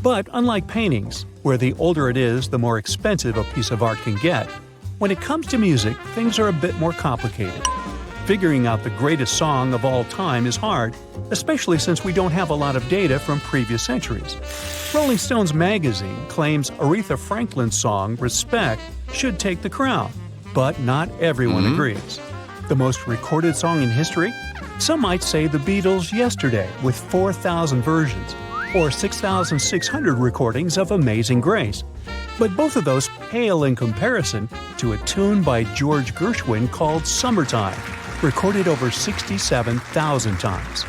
But unlike paintings, where the older it is, the more expensive a piece of art can get, when it comes to music, things are a bit more complicated. Figuring out the greatest song of all time is hard, especially since we don't have a lot of data from previous centuries. Rolling Stones magazine claims Aretha Franklin's song, Respect, should take the crown, but not everyone agrees. The most recorded song in history? Some might say the Beatles' Yesterday, with 4,000 versions, or 6,600 recordings of Amazing Grace. But both of those pale in comparison to a tune by George Gershwin called Summertime, recorded over 67,000 times.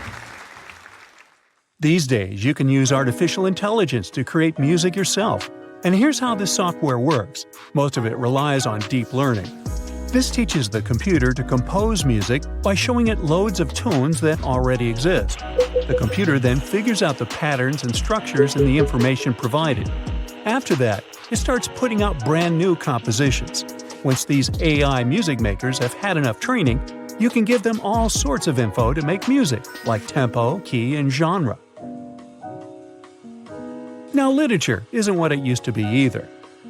These days, you can use artificial intelligence to create music yourself. And here's how this software works. Most of it relies on deep learning. This teaches the computer to compose music by showing it loads of tunes that already exist. The computer then figures out the patterns and structures in the information provided. After that, it starts putting out brand new compositions. Once these AI music makers have had enough training, you can give them all sorts of info to make music, like tempo, key, and genre. Now, literature isn't what it used to be either.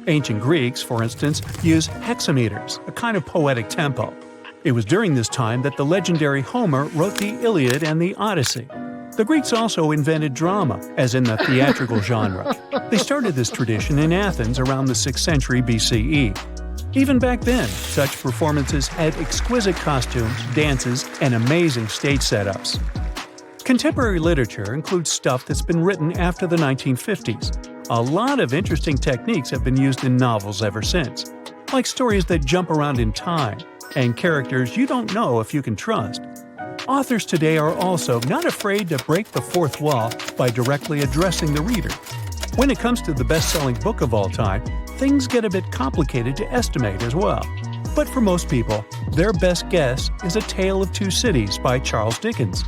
Ancient Greeks, for instance, used hexameters, a kind of poetic tempo. It was during this time that the legendary Homer wrote the Iliad and the Odyssey. The Greeks also invented drama, as in the theatrical genre. They started this tradition in Athens around the 6th century BCE. Even back then, such performances had exquisite costumes, dances, and amazing stage setups. Contemporary literature includes stuff that's been written after the 1950s. A lot of interesting techniques have been used in novels ever since, like stories that jump around in time, and characters you don't know if you can trust. Authors today are also not afraid to break the fourth wall by directly addressing the reader. When it comes to the best-selling book of all time, things get a bit complicated to estimate as well. But for most people, their best guess is A Tale of Two Cities by Charles Dickens.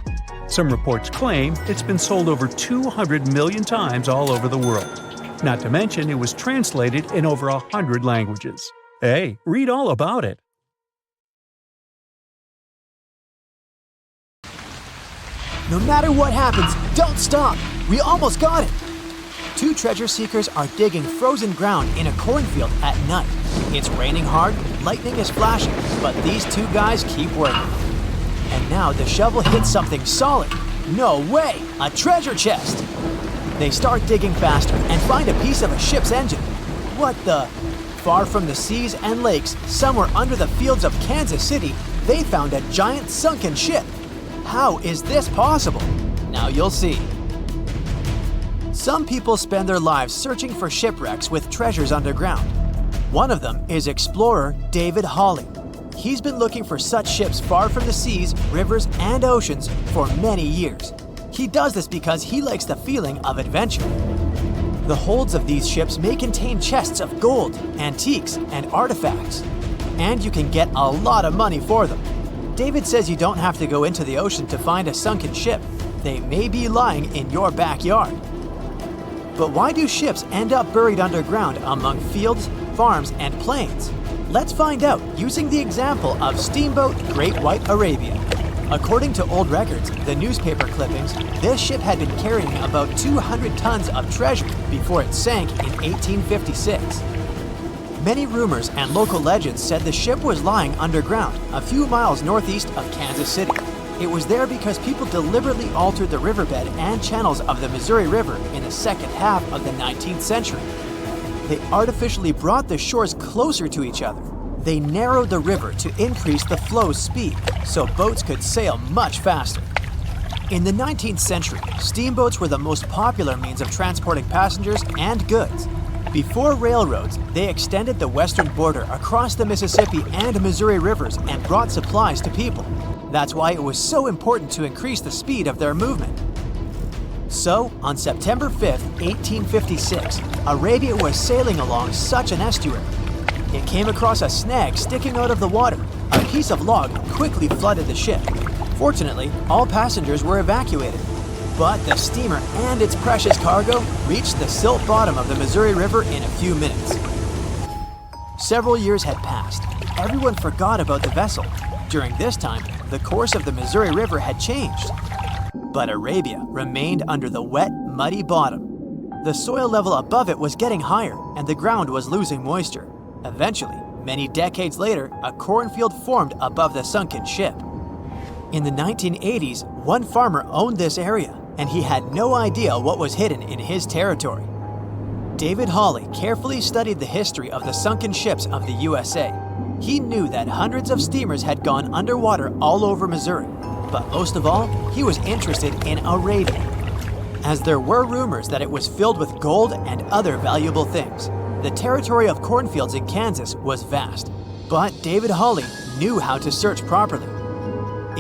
Some reports claim it's been sold over 200 million times all over the world. Not to mention it was translated in over 100 languages. Hey, read all about it. No matter what happens, don't stop! We almost got it! Two treasure seekers are digging frozen ground in a cornfield at night. It's raining hard, lightning is flashing, but these two guys keep working. And now the shovel hits something solid. No way! A treasure chest! They start digging faster and find a piece of a ship's engine. What the? Far from the seas and lakes, somewhere under the fields of Kansas City, they found a giant sunken ship. How is this possible? Now you'll see. Some people spend their lives searching for shipwrecks with treasures underground. One of them is explorer David Hawley. He's been looking for such ships far from the seas, rivers, and oceans for many years. He does this because he likes the feeling of adventure. The holds of these ships may contain chests of gold, antiques, and artifacts. And you can get a lot of money for them. David says you don't have to go into the ocean to find a sunken ship. They may be lying in your backyard. But why do ships end up buried underground among fields, farms, and plains? Let's find out using the example of steamboat Great White Arabia. According to old records, the newspaper clippings, this ship had been carrying about 200 tons of treasure before it sank in 1856. Many rumors and local legends said the ship was lying underground, a few miles northeast of Kansas City. It was there because people deliberately altered the riverbed and channels of the Missouri River in the second half of the 19th century. They artificially brought the shores closer to each other. They narrowed the river to increase the flow's speed, so boats could sail much faster. In the 19th century, steamboats were the most popular means of transporting passengers and goods. Before railroads, they extended the western border across the Mississippi and Missouri rivers and brought supplies to people. That's why it was so important to increase the speed of their movement. So, on September 5th, 1856, Arabia was sailing along such an estuary. It came across a snag sticking out of the water. A piece of log quickly flooded the ship. Fortunately, all passengers were evacuated. But the steamer and its precious cargo reached the silt bottom of the Missouri River in a few minutes. Several years had passed. Everyone forgot about the vessel. During this time, the course of the Missouri River had changed. But Arabia remained under the wet, muddy bottom. The soil level above it was getting higher, and the ground was losing moisture. Eventually, many decades later, a cornfield formed above the sunken ship. In the 1980s, one farmer owned this area, and he had no idea what was hidden in his territory. David Hawley carefully studied the history of the sunken ships of the USA. He knew that hundreds of steamers had gone underwater all over Missouri, but most of all, he was interested in Arabia, as there were rumors that it was filled with gold and other valuable things. The territory of cornfields in Kansas was vast, but David Hawley knew how to search properly.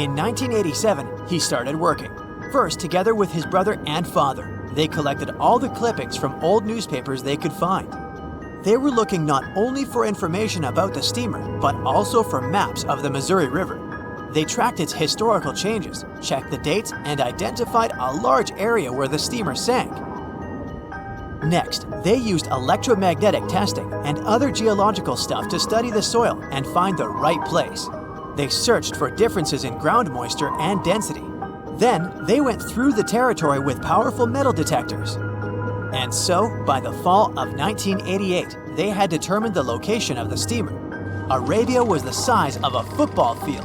In 1987, he started working. First, together with his brother and father, they collected all the clippings from old newspapers they could find. They were looking not only for information about the steamer, but also for maps of the Missouri River. They tracked its historical changes, checked the dates, and identified a large area where the steamer sank. Next, they used electromagnetic testing and other geological stuff to study the soil and find the right place. They searched for differences in ground moisture and density. Then, they went through the territory with powerful metal detectors. And so, by the fall of 1988, they had determined the location of the steamer. Arabia was the size of a football field.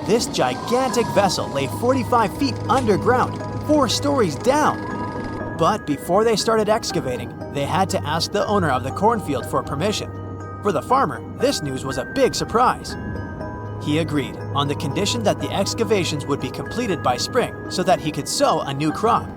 This gigantic vessel lay 45 feet underground, 4 stories down. But before they started excavating, they had to ask the owner of the cornfield for permission. For the farmer, this news was a big surprise. He agreed, on the condition that the excavations would be completed by spring so that he could sow a new crop.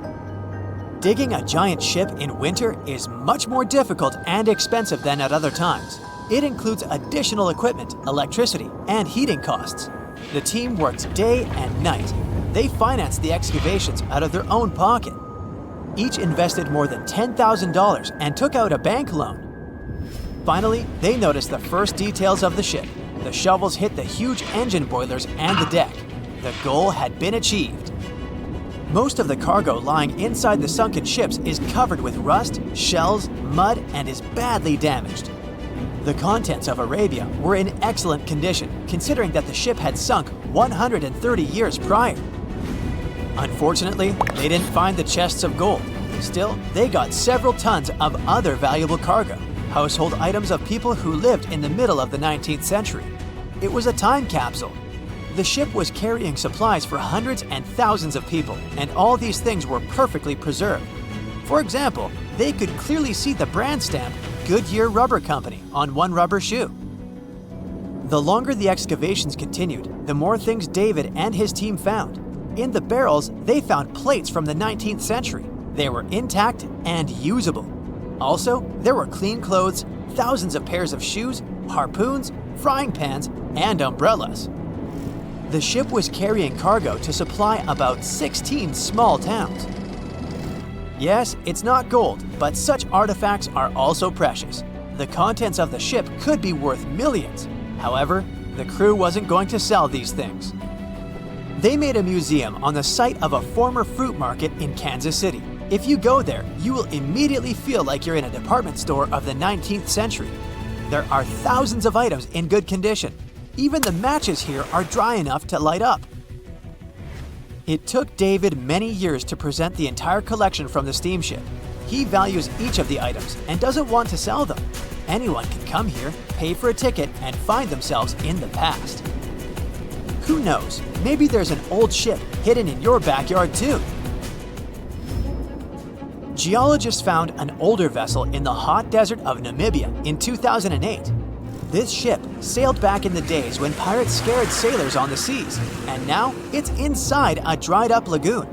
Digging a giant ship in winter is much more difficult and expensive than at other times. It includes additional equipment, electricity, and heating costs. The team worked day and night. They financed the excavations out of their own pocket. Each invested more than $10,000 and took out a bank loan. Finally, they noticed the first details of the ship. The shovels hit the huge engine boilers and the deck. The goal had been achieved. Most of the cargo lying inside the sunken ships is covered with rust, shells, mud, and is badly damaged. The contents of Arabia were in excellent condition, considering that the ship had sunk 130 years prior. Unfortunately, they didn't find the chests of gold. Still, they got several tons of other valuable cargo. Household items of people who lived in the middle of the 19th century. It was a time capsule. The ship was carrying supplies for hundreds and thousands of people, and all these things were perfectly preserved. For example, they could clearly see the brand stamp Goodyear Rubber Company on one rubber shoe. The longer the excavations continued, the more things David and his team found. In the barrels, they found plates from the 19th century. They were intact and usable. Also, there were clean clothes, thousands of pairs of shoes, harpoons, frying pans, and umbrellas. The ship was carrying cargo to supply about 16 small towns. Yes, it's not gold, but such artifacts are also precious. The contents of the ship could be worth millions. However, the crew wasn't going to sell these things. They made a museum on the site of a former fruit market in Kansas City. If you go there, you will immediately feel like you're in a department store of the 19th century. There are thousands of items in good condition. Even the matches here are dry enough to light up. It took David many years to present the entire collection from the steamship. He values each of the items and doesn't want to sell them. Anyone can come here, pay for a ticket, and find themselves in the past. Who knows, maybe there's an old ship hidden in your backyard too. Geologists found an older vessel in the hot desert of Namibia in 2008. This ship sailed back in the days when pirates scared sailors on the seas, and now it's inside a dried-up lagoon.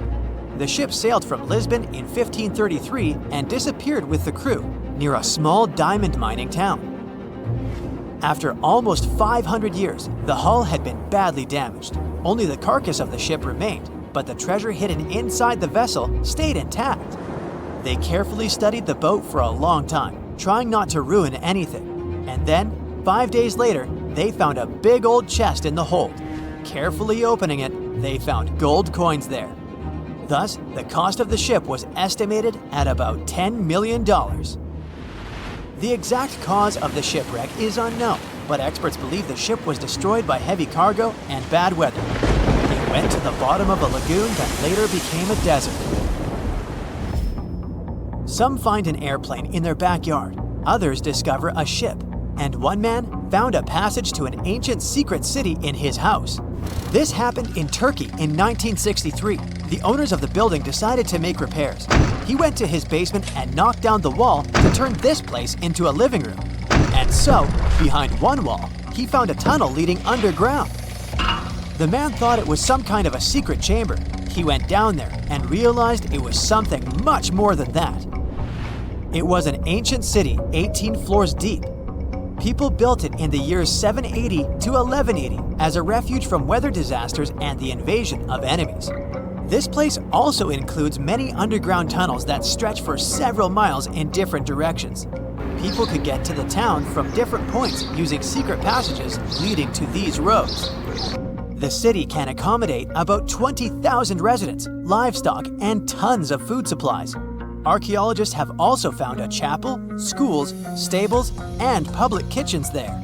The ship sailed from Lisbon in 1533 and disappeared with the crew near a small diamond mining town. After almost 500 years, the hull had been badly damaged. Only the carcass of the ship remained, but the treasure hidden inside the vessel stayed intact. They carefully studied the boat for a long time, trying not to ruin anything. And then, 5 days later, they found a big old chest in the hold. Carefully opening it, they found gold coins there. Thus, the cost of the ship was estimated at about $10 million. The exact cause of the shipwreck is unknown, but experts believe the ship was destroyed by heavy cargo and bad weather. It went to the bottom of a lagoon that later became a desert. Some find an airplane in their backyard, others discover a ship, and one man found a passage to an ancient secret city in his house. This happened in Turkey in 1963. The owners of the building decided to make repairs. He went to his basement and knocked down the wall to turn this place into a living room. And so, behind one wall, he found a tunnel leading underground. The man thought it was some kind of a secret chamber. He went down there and realized it was something much more than that. It was an ancient city 18 floors deep. People built it in the years 780 to 1180 as a refuge from weather disasters and the invasion of enemies. This place also includes many underground tunnels that stretch for several miles in different directions. People could get to the town from different points using secret passages leading to these roads. The city can accommodate about 20,000 residents, livestock, and tons of food supplies. Archaeologists have also found a chapel, schools, stables, and public kitchens there.